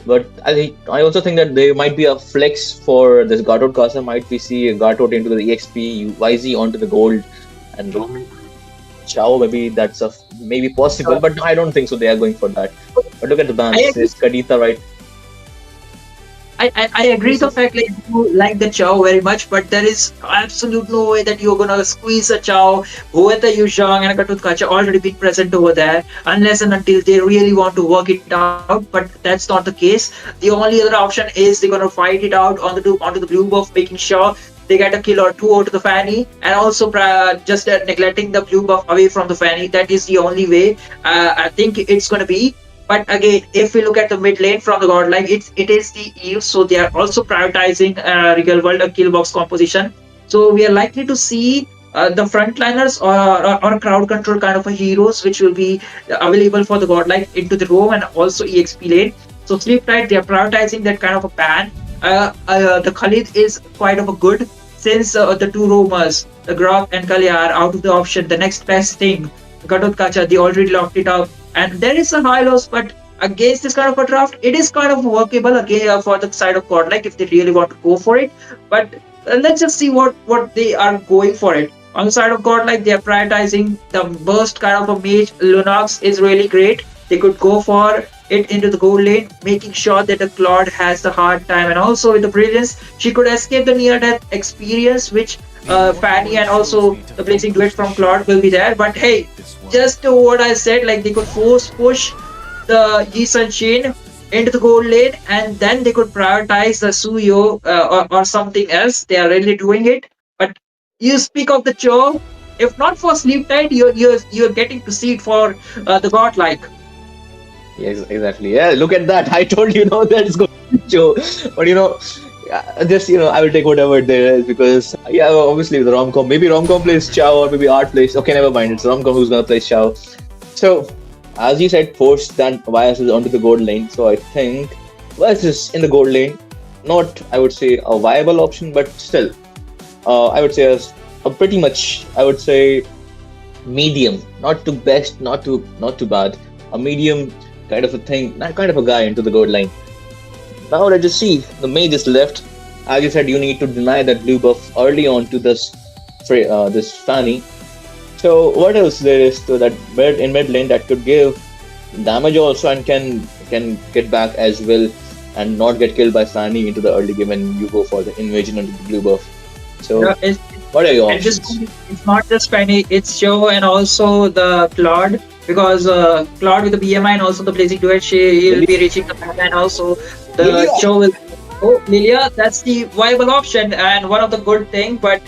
But I also think that there might be a flex for this Gatot Casa. Might we see Gatot into the EXP, YZ onto the gold, and Chao? Maybe that's maybe possible, but I don't think so. They are going for that. But look at the bans. There's Kadita, right? I agree the fact like you like the Chao very much, but there is absolute no way that you're gonna squeeze a Chao with a Yuzhong and a Katutkacha already been present over there, unless and until they really want to work it out. But that's not the case. The only other option is they're gonna fight it out onto the blue buff, making sure they get a kill or two out of the Fanny, and also just neglecting the blue buff away from the Fanny. That is the only way I think it's gonna be. But again, if we look at the mid lane from the Godlike, it is the Eve, so they are also prioritizing Regal World a kill box composition. So we are likely to see the frontliners or crowd control kind of a heroes which will be available for the Godlike into the roam and also EXP lane. So Sleep Tight, they are prioritizing that kind of a ban. The Khalid is quite of a good since the two roamers, the Grok and Kalia are out of the option. The next best thing, Gatot Kacha, they already locked it up. And there is a high loss, but against this kind of a draft, it is kind of workable again for the side of Godlike if they really want to go for it. But let's just see what they are going for it. On the side of Godlike, they are prioritizing the burst kind of a mage. Lunox is really great. They could go for it into the gold lane, making sure that the Claude has the hard time, and also with the brilliance, she could escape the near death experience, which Fanny and also the blazing duet from Claude will be there. But hey, just what I said, like they could force push the Yi Sun Shin into the gold lane, and then they could prioritize the Suyo or something else. They are really doing it. But you speak of the Cho, if not for Sleep Tide, you're getting to see it for the Godlike. Yes, exactly. Yeah, look at that. I told you, that is going to show. But just I will take whatever there is because yeah, obviously the rom-com. Maybe rom-com plays Chow or maybe Art plays. Okay, never mind. It's rom-com who's gonna play Chow. So, as you said, force that Vias onto the gold lane. So I think Vias is in the gold lane. Not, I would say, a viable option, but still, I would say a pretty much, I would say, medium, not too best, not too bad, a medium kind of a thing, that kind of a guy into the gold line. Now let's just see. The mage is left. As you said, you need to deny that blue buff early on to this Fanny. So what else there is to that mid lane that could give damage also and can get back as well and not get killed by Fanny into the early game when you go for the invasion into the blue buff. So It's, what are your at this options? point, it's not just Fanny, it's Joe and also the Claude. Because Claude with the BMI and also the Blazing Duet, he'll be reaching the meta, and also the Lilia! Joe will. Oh, Lilia, that's the viable option and one of the good thing. But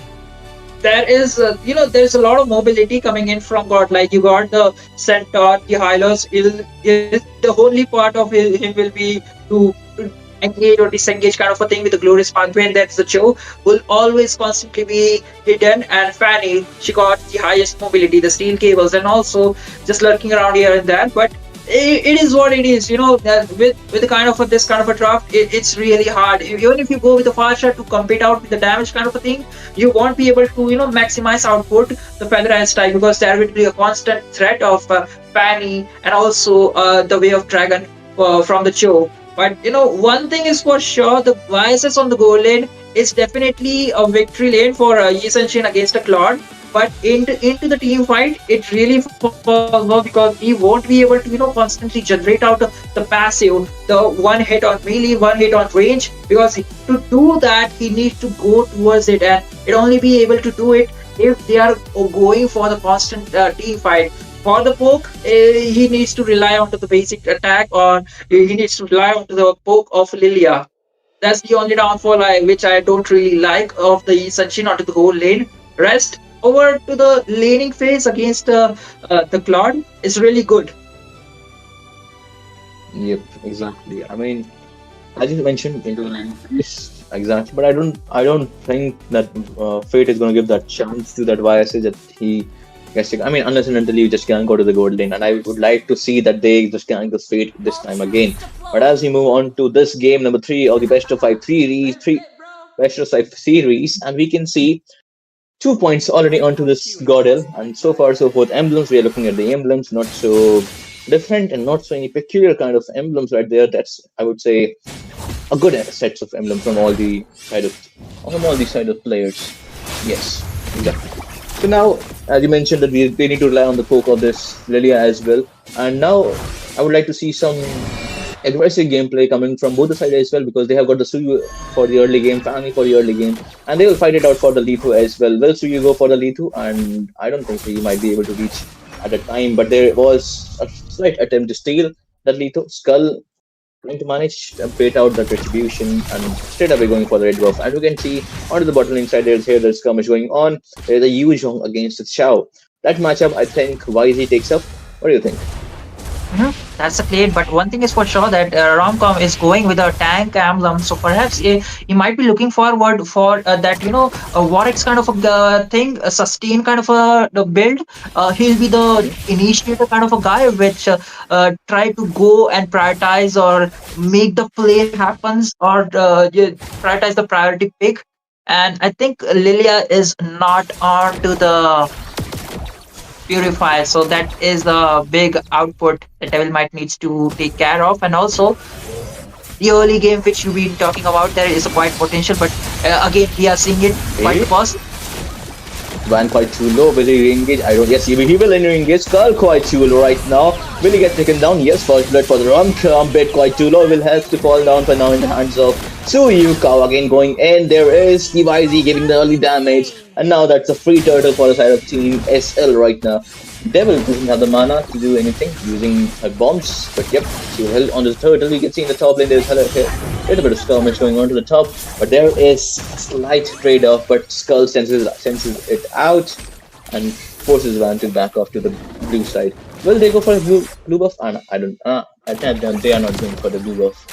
there is, there's a lot of mobility coming in from God. Like you got the Centaur, the Hylos. The only part of him will be to engage or disengage kind of a thing with the glorious pathway, and that's the Joe will always constantly be hidden. And Fanny, she got the highest mobility, the steel cables, and also just lurking around here and there. But it is what it is, that with the kind of this kind of a draft, it's really hard. Even if you go with the fast shot to compete out with the damage kind of a thing, you won't be able to maximize output the feather style, because there will be a constant threat of Fanny and also the way of dragon from the Cho. But one thing is for sure, the biases on the goal lane is definitely a victory lane for Yi Sun Shin against a Claude. But into the team fight, it really falls off because he won't be able to constantly generate out the passive, the one hit on melee, one hit on range. Because to do that, he needs to go towards it, and it only be able to do it if they are going for the constant team fight. For the poke, he needs to rely on to the basic attack, or he needs to rely on to the poke of Lilia. That's the only downfall which I don't really like of the Sanchin onto the whole lane. Rest over to the laning phase against the Claude is really good. Yep, exactly. I mean, as you mentioned, into the lane. Yes, exactly. But I don't think that Fate is going to give that chance to that YSA that he gets. I mean, unless and until you just can't go to the gold lane, and I would like to see that they just can't the Fate this time again. But as we move on to this game number three of the best of five three best of five series, and we can see 2 points already onto this Godel, and so far so forth. Emblems, we are looking at the emblems, not so different and not so any peculiar kind of emblems right there. That's, I would say, a good sets of emblems from all the side of players. Yes, exactly. So now, as you mentioned, that they need to rely on the poke of this Lilia as well. And now, I would like to see some aggressive gameplay coming from both the sides as well, because they have got the Suyu for the early game, Fanny for the early game, and they will fight it out for the Lithu as well. Will Suyu go for the Lithu? And I don't think he might be able to reach at the time, but there was a slight attempt to steal that Lithu. Skull trying to manage to bait out the retribution and straight away going for the red buff. And we can see onto the bottom lane side, there's skirmish going on. There's a huge against the Xiao. That matchup, I think YZ takes up. What do you think? That's a plate, but one thing is for sure that Romcom is going with a tank emblem, so perhaps he might be looking forward for that, a Warwick's kind of a thing, a sustain kind of a the build. He'll be the initiator kind of a guy which try to go and prioritize or make the play happens, or prioritize the priority pick. And I think Lilia is not on to the purify. So that is the big output that Devil Might needs to take care of. And also the early game which you've been talking about, there is a quite potential, but again we are seeing it quite Eh? fast. Van quite too low. Will he re-engage? I don't. Yes, he will re-engage. Skull quite too low right now. Will he get taken down? Yes, first blood for the Rum. Bit quite too low. Will have to fall down for now in the hands of Suyu. Cow again going in. There is the YZ giving the early damage. And now that's a free turtle for the side of Team SL right now. Devil doesn't have the mana to do anything using her bombs, but yep, she will held onto the turtle. You can see in the top lane there's a little bit of skirmish going on to the top, but there is a slight trade-off. But Skull senses it out and forces Van to back off to the blue side. Will they go for a blue buff? I don't. I think they are not going for the blue buff.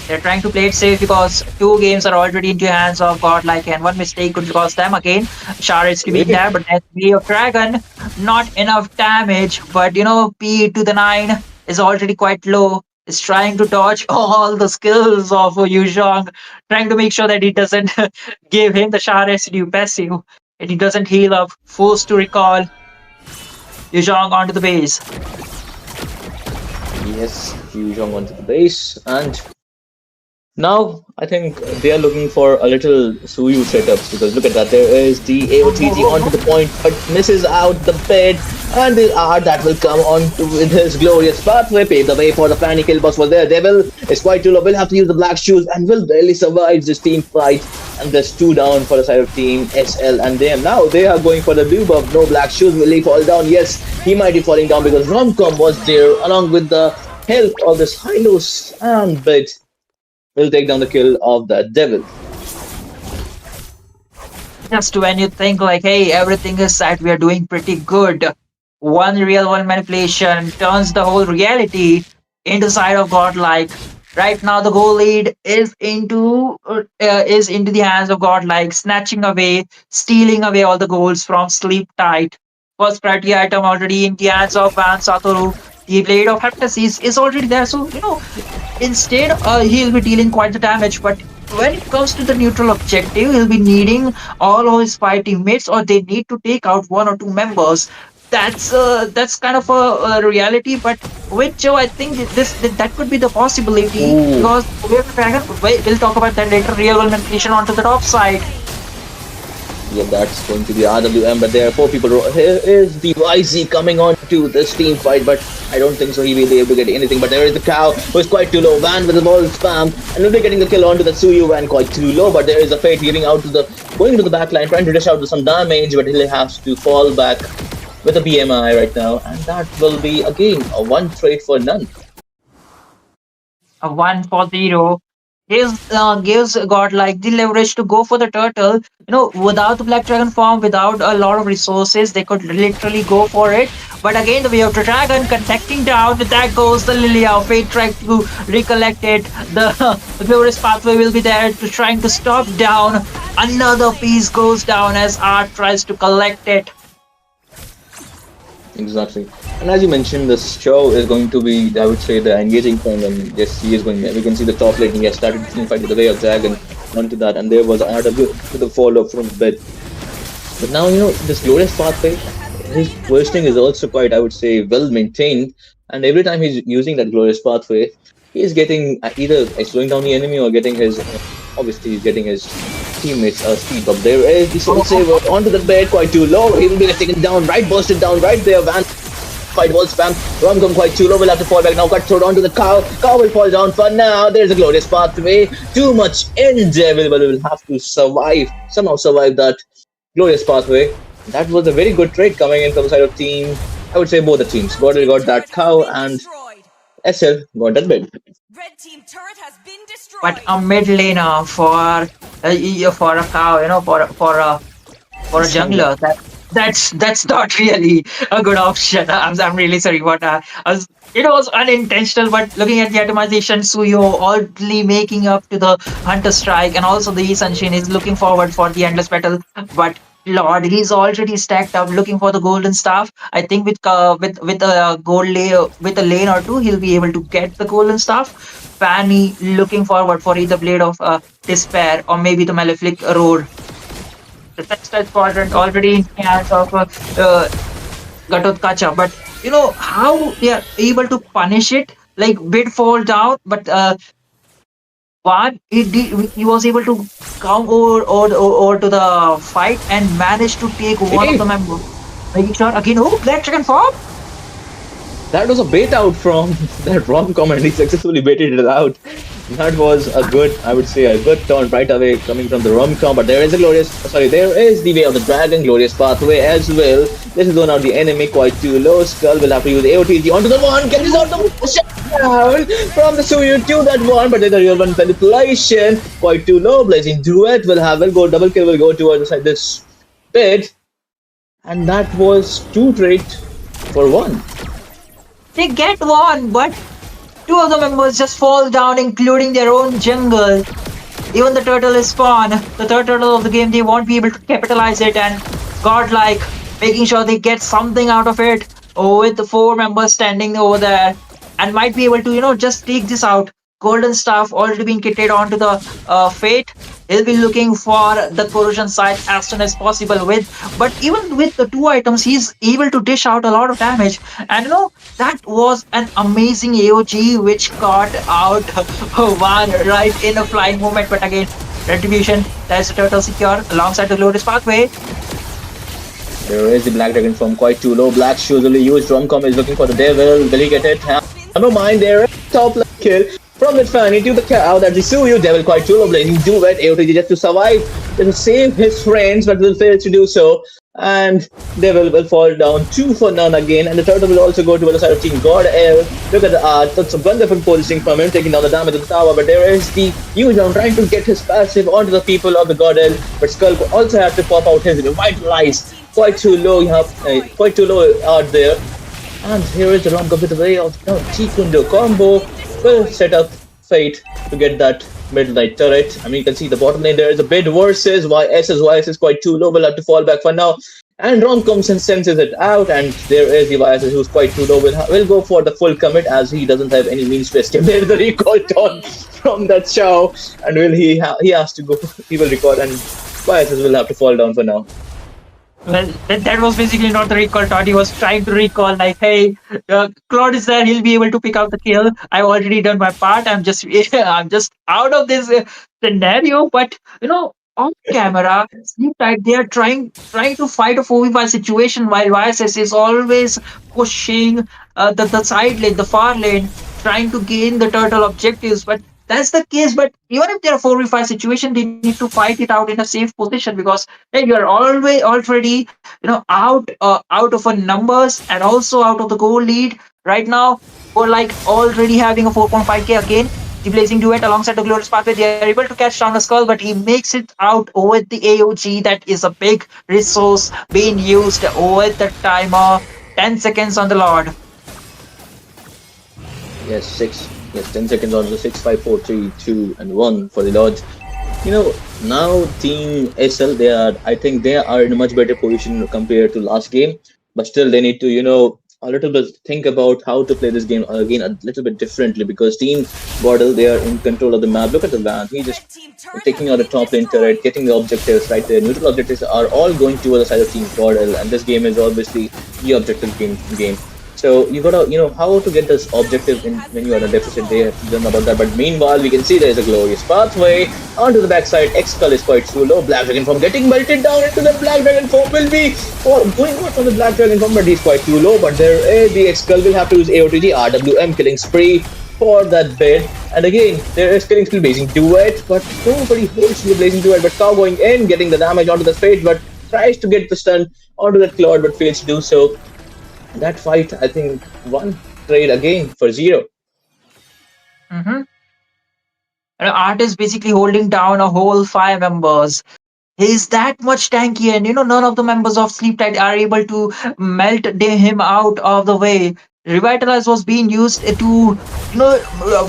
They're trying to play it safe because two games are already into hands of Godlike, and one mistake could cost them again. Shara is keeping there, but that's Way of Dragon. Not enough damage, but P to the 9 is already quite low. Is trying to dodge all the skills of Yu Zhong, trying to make sure that he doesn't give him the Shara residue passive, and he doesn't heal up. Forced to recall Yu Zhong onto the base. Yes, Yu Zhong onto the base, and now I think they are looking for a little Suyu setups because look at that. There is the AOTG onto the point, but misses out the bed, and the art that will come on with his glorious pathway pave the way for the planning kill boss was there. Devil is quite too low. Will have to use the black shoes and will barely survive this team fight. And there's two down for the side of Team SL, and they are going for the blue buff. No black shoes. Will he fall down? Yes, he might be falling down because Romcom was there along with the help of this Hylos and bit will take down the kill of the Devil. Just when you think like, hey, everything is set, we are doing pretty good. One real world manipulation turns the whole reality into side of Godlike. Right now, the goal lead is into the hands of Godlike, snatching away, stealing away all the goals from Sleep Tight. First priority item already in the hands of Van Satoru. The Blade of Heptasis is already there, so instead he'll be dealing quite the damage. But when it comes to the neutral objective, he'll be needing all of his five teammates, or they need to take out one or two members. That's kind of a reality, but with Joe, I think that could be the possibility. Ooh. Because we'll talk about that later. Real world manipulation onto the top side. Yeah, that's going to be RWM, but there are four people. Here is the YZ coming on to this team fight, but I don't think so he will be able to get anything. But there is the cow who is quite too low. Van with the ball spam and will be getting the kill onto the Suyu Van quite too low. But there is a Fate going to the back line, trying to dish out some damage, but he'll have to fall back with a BMI right now, and that will be again a one trade for none. A 1-for-0 gives Godlike the leverage to go for the turtle. Without the Black Dragon form, without a lot of resources, they could literally go for it. But again, the Way of the Dragon contacting down. There goes the Lilia. Fate tried to recollect it. The glorious pathway will be there to trying to stop down. Another piece goes down as Art tries to collect it. Exactly. And as you mentioned, this show is going to be, I would say, the engaging point. And yes, he is going. We can see the top lane. He has started the fight with the Way of Dragon onto that, and there was RW with the follow from bed. But now this glorious pathway. His positioning is also quite, I would say, well maintained. And every time he's using that glorious pathway, he's getting either slowing down the enemy or getting his. Obviously, he's getting his teammates speed up. There is the Soul Saver onto the bed, quite too low. He will be taken down, bursted down right there. Van fight wall spam. Romcom quite too low. Will have to fall back now. Got thrown onto the cow. Cow will fall down for now. There's a glorious pathway. Too much in Devil, but will have to somehow survive that glorious pathway. That was a very good trade coming in from the side of team. I would say both the teams. Gordon got that cow and SL got that bed. Red team turret has been destroyed. But a mid laner for a cow, for a jungler, that's not really a good option. I'm really sorry, but it was unintentional. But looking at the atomization, Suyo oddly making up to the Hunter Strike, and also the Sunshine is looking forward for the endless battle. But Lord, he's already stacked up, looking for the golden staff. I think with a gold layer, with a lane or two, he'll be able to get the golden staff. Fanny looking forward for either Blade of Despair or maybe the Malefic Roar. the textile quadrant already in the hands of Gatotkacha. But how they are able to punish it, like bid fall down, but one he was able to come over to the fight and managed to take one of the Again, members. Making sure again, oh, Black Dragon form. that was a bait out from that rom-com, and he successfully baited it out. That was a good, I would say, a good turn right away coming from the rom-com. But there is a glorious, sorry, there is the way of the dragon, glorious pathway as well. This is going out the enemy quite too low. Skull will have to use AOTG onto the one. Can this out the shutdown from the Suyu to that one? But there's a real one manipulation quite too low. Blazing Duet will go double kill, will go towards the side this bit, and that was two trade for one. They get one, but two of the members just fall down, including their own jungle. Even the turtle is spawn. The third turtle of the game, they won't be able to capitalize it, and godlike, making sure they get something out of it. Oh, with the four members standing over there, and might be able to, just take this out. Golden staff already being kitted onto the fate. He'll be looking for the corrosion side as soon as possible with, but even with the two items, he's able to dish out a lot of damage. And that was an amazing AOG which caught out one right in a flying moment. But again, retribution, there's a turtle secure alongside the glorious pathway. There is the Black Dragon from quite too low. Black shoes will be used. Romcom is looking for the devil. Will he get it? Never mind, there is top lane kill from that Fanny to the cow. That's the Suyu. Devil quite too low. Blazing Duet. AOTG just to survive. To save his friends, but will fail to do so. And Devil will fall down 2 for none again. And the turtle will also go to the other side of Team God L. Look at the art. That's a wonderful positioning from him, taking down the damage of the tower. But there is the Yujon trying to get his passive onto the people of the God L. But Skull also has to pop out his revitalize. Quite too low, you have quite too low out there. And here is the Romcom with the way of Chikundo combo. Will set up Fate to get that mid-light turret. I mean, you can see the bottom lane there is a bit versus YS is quite too low. Will have to fall back for now. And Romcom senses it out, and there is the YS who's quite too low. Will go for the full commit as he doesn't have any means to escape. There is the recall ton from that Chow, and he has to go. He will recall, and YS will have to fall down for now. Well, that was basically not the recall thought. He was trying to recall, like, hey, Claude is there. He'll be able to pick out the kill. I've already done my part. I'm just, I'm just out of this scenario. But on camera, seems like they are trying to fight a 4v5 situation while YSS is always pushing the side lane, the far lane, trying to gain the turtle objectives. But that's the case. But even if they're a 4v5 situation, they need to fight it out in a safe position because hey, you're always already out of a numbers and also out of the goal lead right now. Or like already having a 4.5k again. The Blazing Duet alongside the Glorious Pathway, they are able to catch down the Skull, but he makes it out with the AOG. That is a big resource being used with the timer. 10 seconds on the Lord. Yes, 10 seconds on the 6, 5, 4, 3, 2, and 1 for the Lodge. Now Team SL, I think they are in a much better position compared to last game, but still they need to, a little bit think about how to play this game again a little bit differently because Team Bordel, they are in control of the map. Look at the van. He just taking out the top lane turret, getting the objectives right there. Neutral objectives are all going to the side of Team Bordel, and this game is obviously the objective game. So you gotta, how to get this objective in when you are in a deficit. They have done about that. But meanwhile, we can see there is a glorious pathway onto the backside. X-Skull is quite too low. Black Dragon form getting melted down into the Black Dragon form will be going out from the Black Dragon form, but he's quite too low. But there is the X-Skull will have to use AOTG RWM killing spree for that bid. And again, there is killing spree Blazing Duet, but nobody holds the Blazing Duet. But Cow going in, getting the damage onto the face, but tries to get the stun onto that Cloud, but fails to do so. That fight, I think, one trade again for 0. Mm-hmm. Art is basically holding down a whole 5 members. He's that much tanky, and none of the members of Sleep Tide are able to melt him out of the way. Revitalize was being used to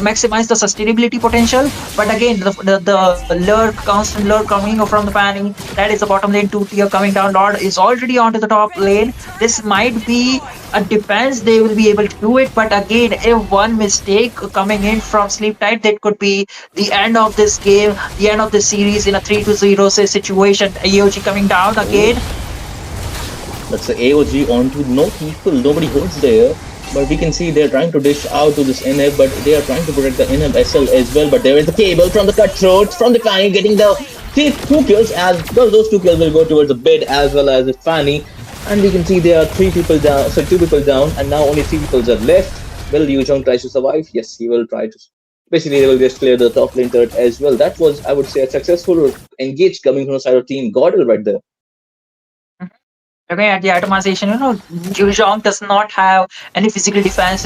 maximize the sustainability potential. But again, the lure, constant lure coming from the panning, that is the bottom lane 2 tier coming down. Lord is already onto the top lane. This might be a defense, they will be able to do it, but again, if one mistake coming in from Sleep Tide, that could be the end of this game, the end of this series in a 3-0 situation. AOG coming down again. That's the AOG onto no people, nobody holds there. But we can see they're trying to dish out to this inhib, but they are trying to protect the inhib SL as well. But there is the cable from the cutthroat, from the Fanny getting the two kills, as well. Those two kills will go towards the bid as well as the Fanny. And we can see there are three people down, so two people down, and now only three people are left. Will Yu Jong try to survive? Yes, he will try to. Basically, they will just clear the top lane turret as well. That was, I would say, a successful engage coming from the side of Team Gordel right there. Looking at the itemization, Jujong does not have any physical defense.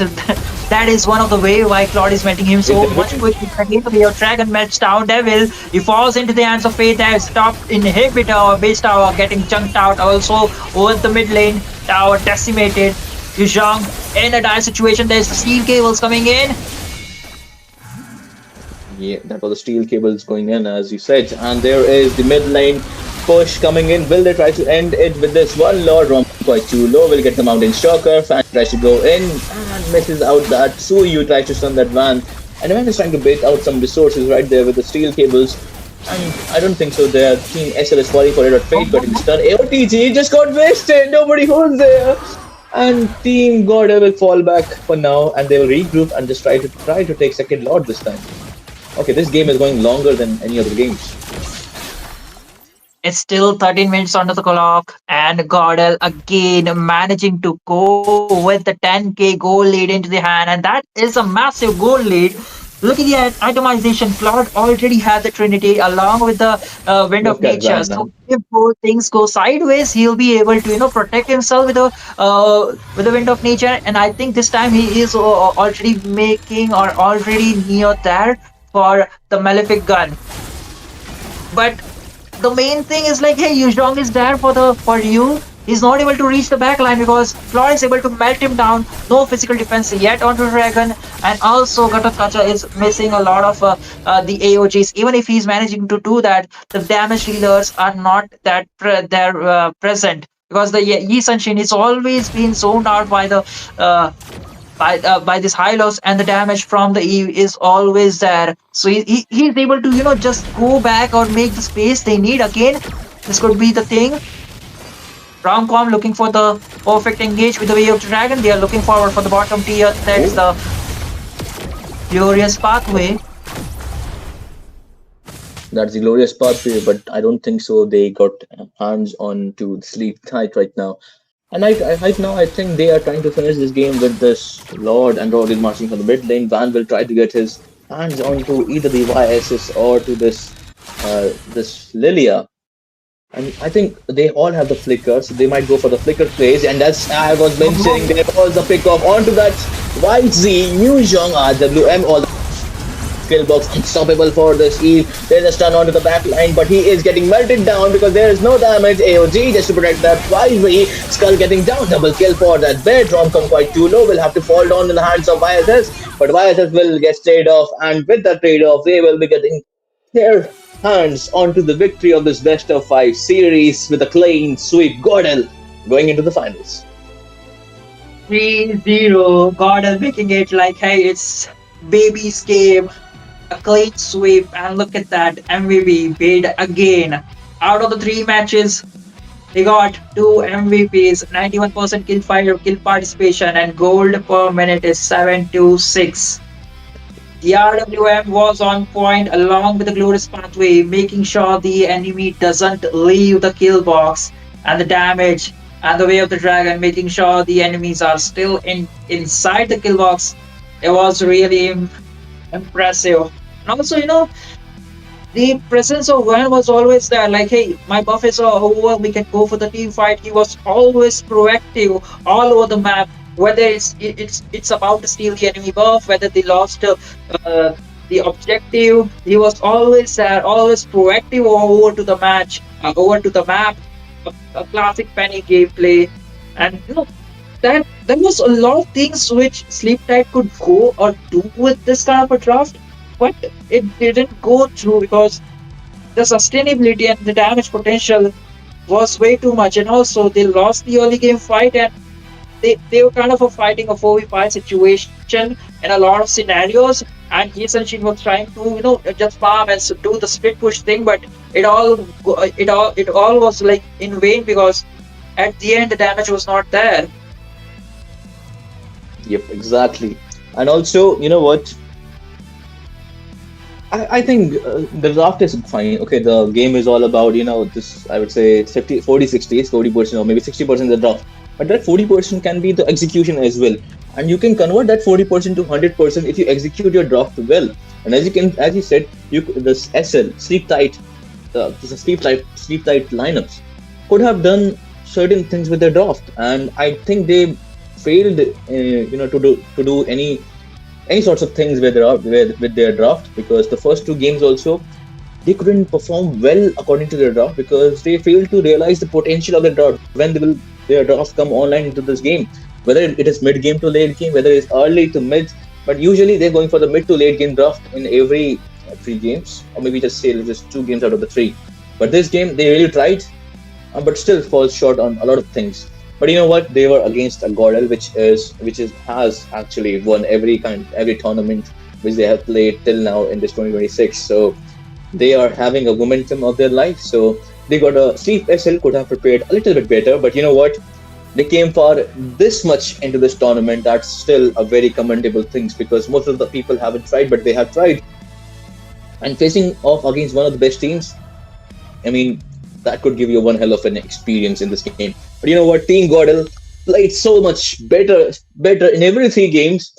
That is one of the way why Claude is melting him so much quickly. We have Dragon melts down Devil. He falls into the hands of Fate. There is top inhibitor or base tower getting chunked out. Also over the mid lane tower decimated. Jujong in a dire situation. There's the steel cables coming in. Yeah, that was the steel cables going in, as you said. And there is the mid lane push coming in. Will they try to end it with this one? Lord Rom quite too low. Will get the mountain shocker. Fan tries to go in and misses out that. Suyu tries to stun that Van. And Van is trying to bait out some resources right there with the steel cables. And I don't think so. Their team SL is falling for it, but Fate got him stunned. AOTG just got wasted. Nobody holds there. And Team Gorda will fall back for now, and they will regroup and just try to take second Lord this time. Okay, this game is going longer than any other games. It's still 13 minutes onto the clock, and Gordel again managing to go with the 10k goal lead into the hand, and that is a massive goal lead. Look at the itemization. Claude already had the Trinity along with the Wind of Nature. So if both things go sideways, he'll be able to protect himself with the Wind of Nature. And I think this time he is already making or already near there for the Malefic gun. But the main thing is like, hey, Yuzhong is there for you. He's not able to reach the backline because Claude is able to melt him down. No physical defense yet onto Dragon, and also Gatakacha is missing a lot of the AOGs. Even if he's managing to do that, the damage dealers are not that present because the Yi Sunshin is always being zoned out by the by this high loss, and the damage from the Eve is always there. So he's able to just go back or make the space they need again. This could be the thing. Romcom looking for the perfect engage with the Way of the Dragon. They are looking forward for the bottom tier. That's the glorious pathway. That's the glorious pathway, but I don't think so. They got hands on to Sleep Tight right now. And right now, I think they are trying to finish this game with this Lord, and Lord is marching from the mid lane. Van will try to get his hands onto either the YSS or to this Lilia. And I think they all have the flicker, so they might go for the flicker plays. And as I was mentioning, there was a pick off onto that YZ, New Zhong, RWM, all the skill box unstoppable for this Eve. There's a stun onto the back line, but he is getting melted down because there is no damage. AOG just to protect that YZ. Skull getting down, double kill for that bed. Romcom quite too low, will have to fall down in the hands of YSS, but YSS will get trade off, and with the trade off, they will be getting their hands onto the victory of this best of 5 series with a clean sweep. Gordel going into the finals. 3-0. Gordel making it like, hey, it's baby's game. A clean sweep, and look at that. MVP paid again. Out of the 3 matches, he got 2 MVPs, 91% kill participation, and gold per minute is 726. The RWM was on point along with the glorious pathway, making sure the enemy doesn't leave the kill box, and the damage and the Way of the Dragon, making sure the enemies are still inside the kill box. It was really impressive. And also, the presence of Van was always there. Like, hey, my buff is over, we can go for the team fight. He was always proactive all over the map. Whether it's about to steal the enemy buff, whether they lost the objective, he was always there, always proactive over to the match, over to the map. A classic Penny gameplay, and that there was a lot of things which Sleep Tight could go or do with this kind of a draft, but it didn't go through because the sustainability and the damage potential was way too much, and also they lost the early game fight, and they were kind of a fighting a 4v5 situation in a lot of scenarios, and he essentially was trying to just farm and do the split push thing, but it all was like in vain because at the end the damage was not there. Yep, exactly. And also, you know what? I think the draft is fine. Okay, the game is all about, this, I would say 50, 40, 60, 40% or maybe 60% the draft. But that 40% can be the execution as well. And you can convert that 40% to 100% if you execute your draft well. And as you said, this SL, sleep tight, this is sleep tight lineups could have done certain things with their draft. And I think they failed, to do any sorts of things with their draft, because the first two games also they couldn't perform well according to their draft because they failed to realize the potential of the draft when their draft come online into this game, whether it is mid game to late game, whether it's early to mid, but usually they're going for the mid to late game draft in every three games, or maybe just say just two games out of the three. But this game they really tried, but still falls short on a lot of things. But you know what? They were against a Gordel, which has actually won every tournament which they have played till now in this 2026. So they are having a momentum of their life. So they got a Sleep SL could have prepared a little bit better. But you know what? They came far this much into this tournament. That's still a very commendable thing because most of the people haven't tried, but they have tried. And facing off against one of the best teams, I mean, that could give you one hell of an experience in this game. But you know what? Team Gordel played so much better in every three games.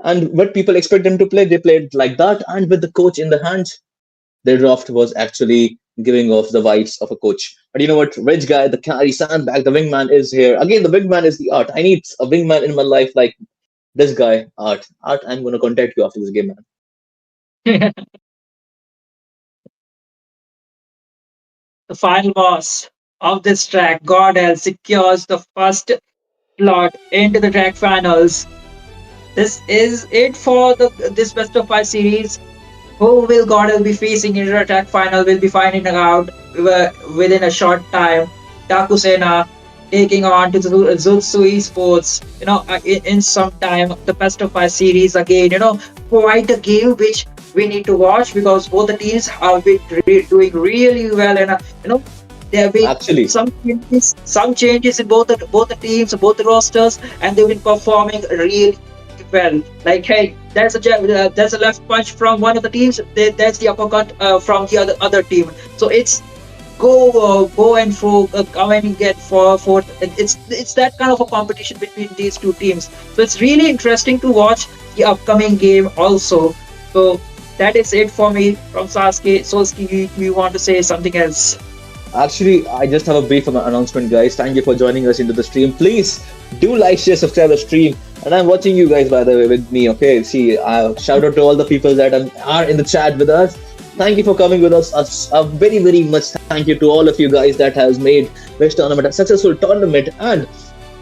And what people expect them to play, they played like that. And with the coach in the hands, their draft was actually giving off the vibes of a coach. But you know what? Rich guy, the carry, sandbag, the wingman is here. Again, the wingman is the art. I need a wingman in my life like this guy, Art. Art, I'm going to contact you after this game, man. The final boss of this track, Gordel, secures the first slot into the track finals. This is it for this best of five series. Who will Gordel be facing in the attack final? Will be finding out within a short time. Dakusena taking on to the Zutsu Esports. In some time, the best of five series again. Quite a game which we need to watch because both the teams have been doing really well, and there have been Actually, some changes in both the teams, both the rosters, and they've been performing really well. Like, hey, there's a left punch from one of the teams. There's the uppercut from the other team. So it's go and fro, come and get forth. It's that kind of a competition between these two teams. So it's really interesting to watch the upcoming game also. So that is it for me from Sasuke. Solski, you want to say something else? actually, I just have a brief announcement, guys. Thank you for joining us into the stream. Please do like, share, subscribe the stream. And I'm watching you guys, by the way, with me. Okay, see, shout out to all the people that are in the chat with us. Thank you for coming with us. A very, very much thank you to all of you guys that has made this tournament a successful tournament. And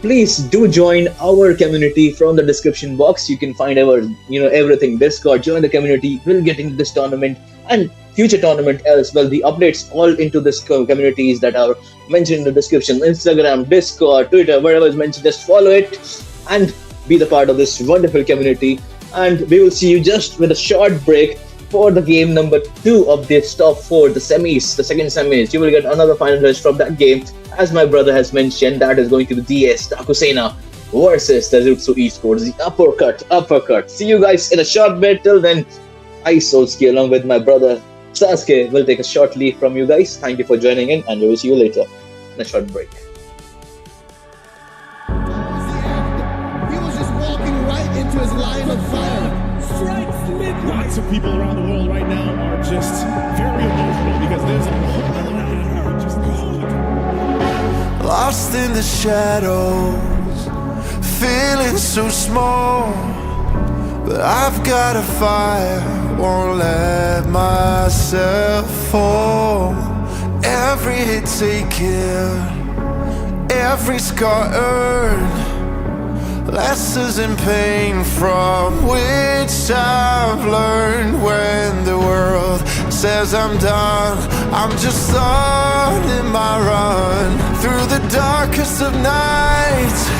please do join our community from the description box. You can find our, everything. Discord, join the community. We'll get into this tournament and future tournament as well. The updates all into this communities that are mentioned in the description. Instagram, Discord, Twitter, wherever is mentioned, just follow it and be the part of this wonderful community. And we will see you just with a short break for the game number 2 of this top 4, the semis, the second semis. You will get another finalist from that game. As my brother has mentioned, that is going to be DS Takusena versus the Jutsu Esports, the uppercut. See you guys in a short bit. Till then, I, Solski, along with my brother Sasuke, will take a short leave from you guys. Thank you for joining in, and we will see you later in a short break. He was just walking right into his line of fire. Strikes midnight. Lots of people around the world right now are just very emotional because there's a whole lot just gone. Lost in the shadows, feeling so small. But I've got a fire, won't let myself fall. Every hit taken, every scar earned, lessons in pain from which I've learned. When the world says I'm done, I'm just starting my run through the darkest of nights.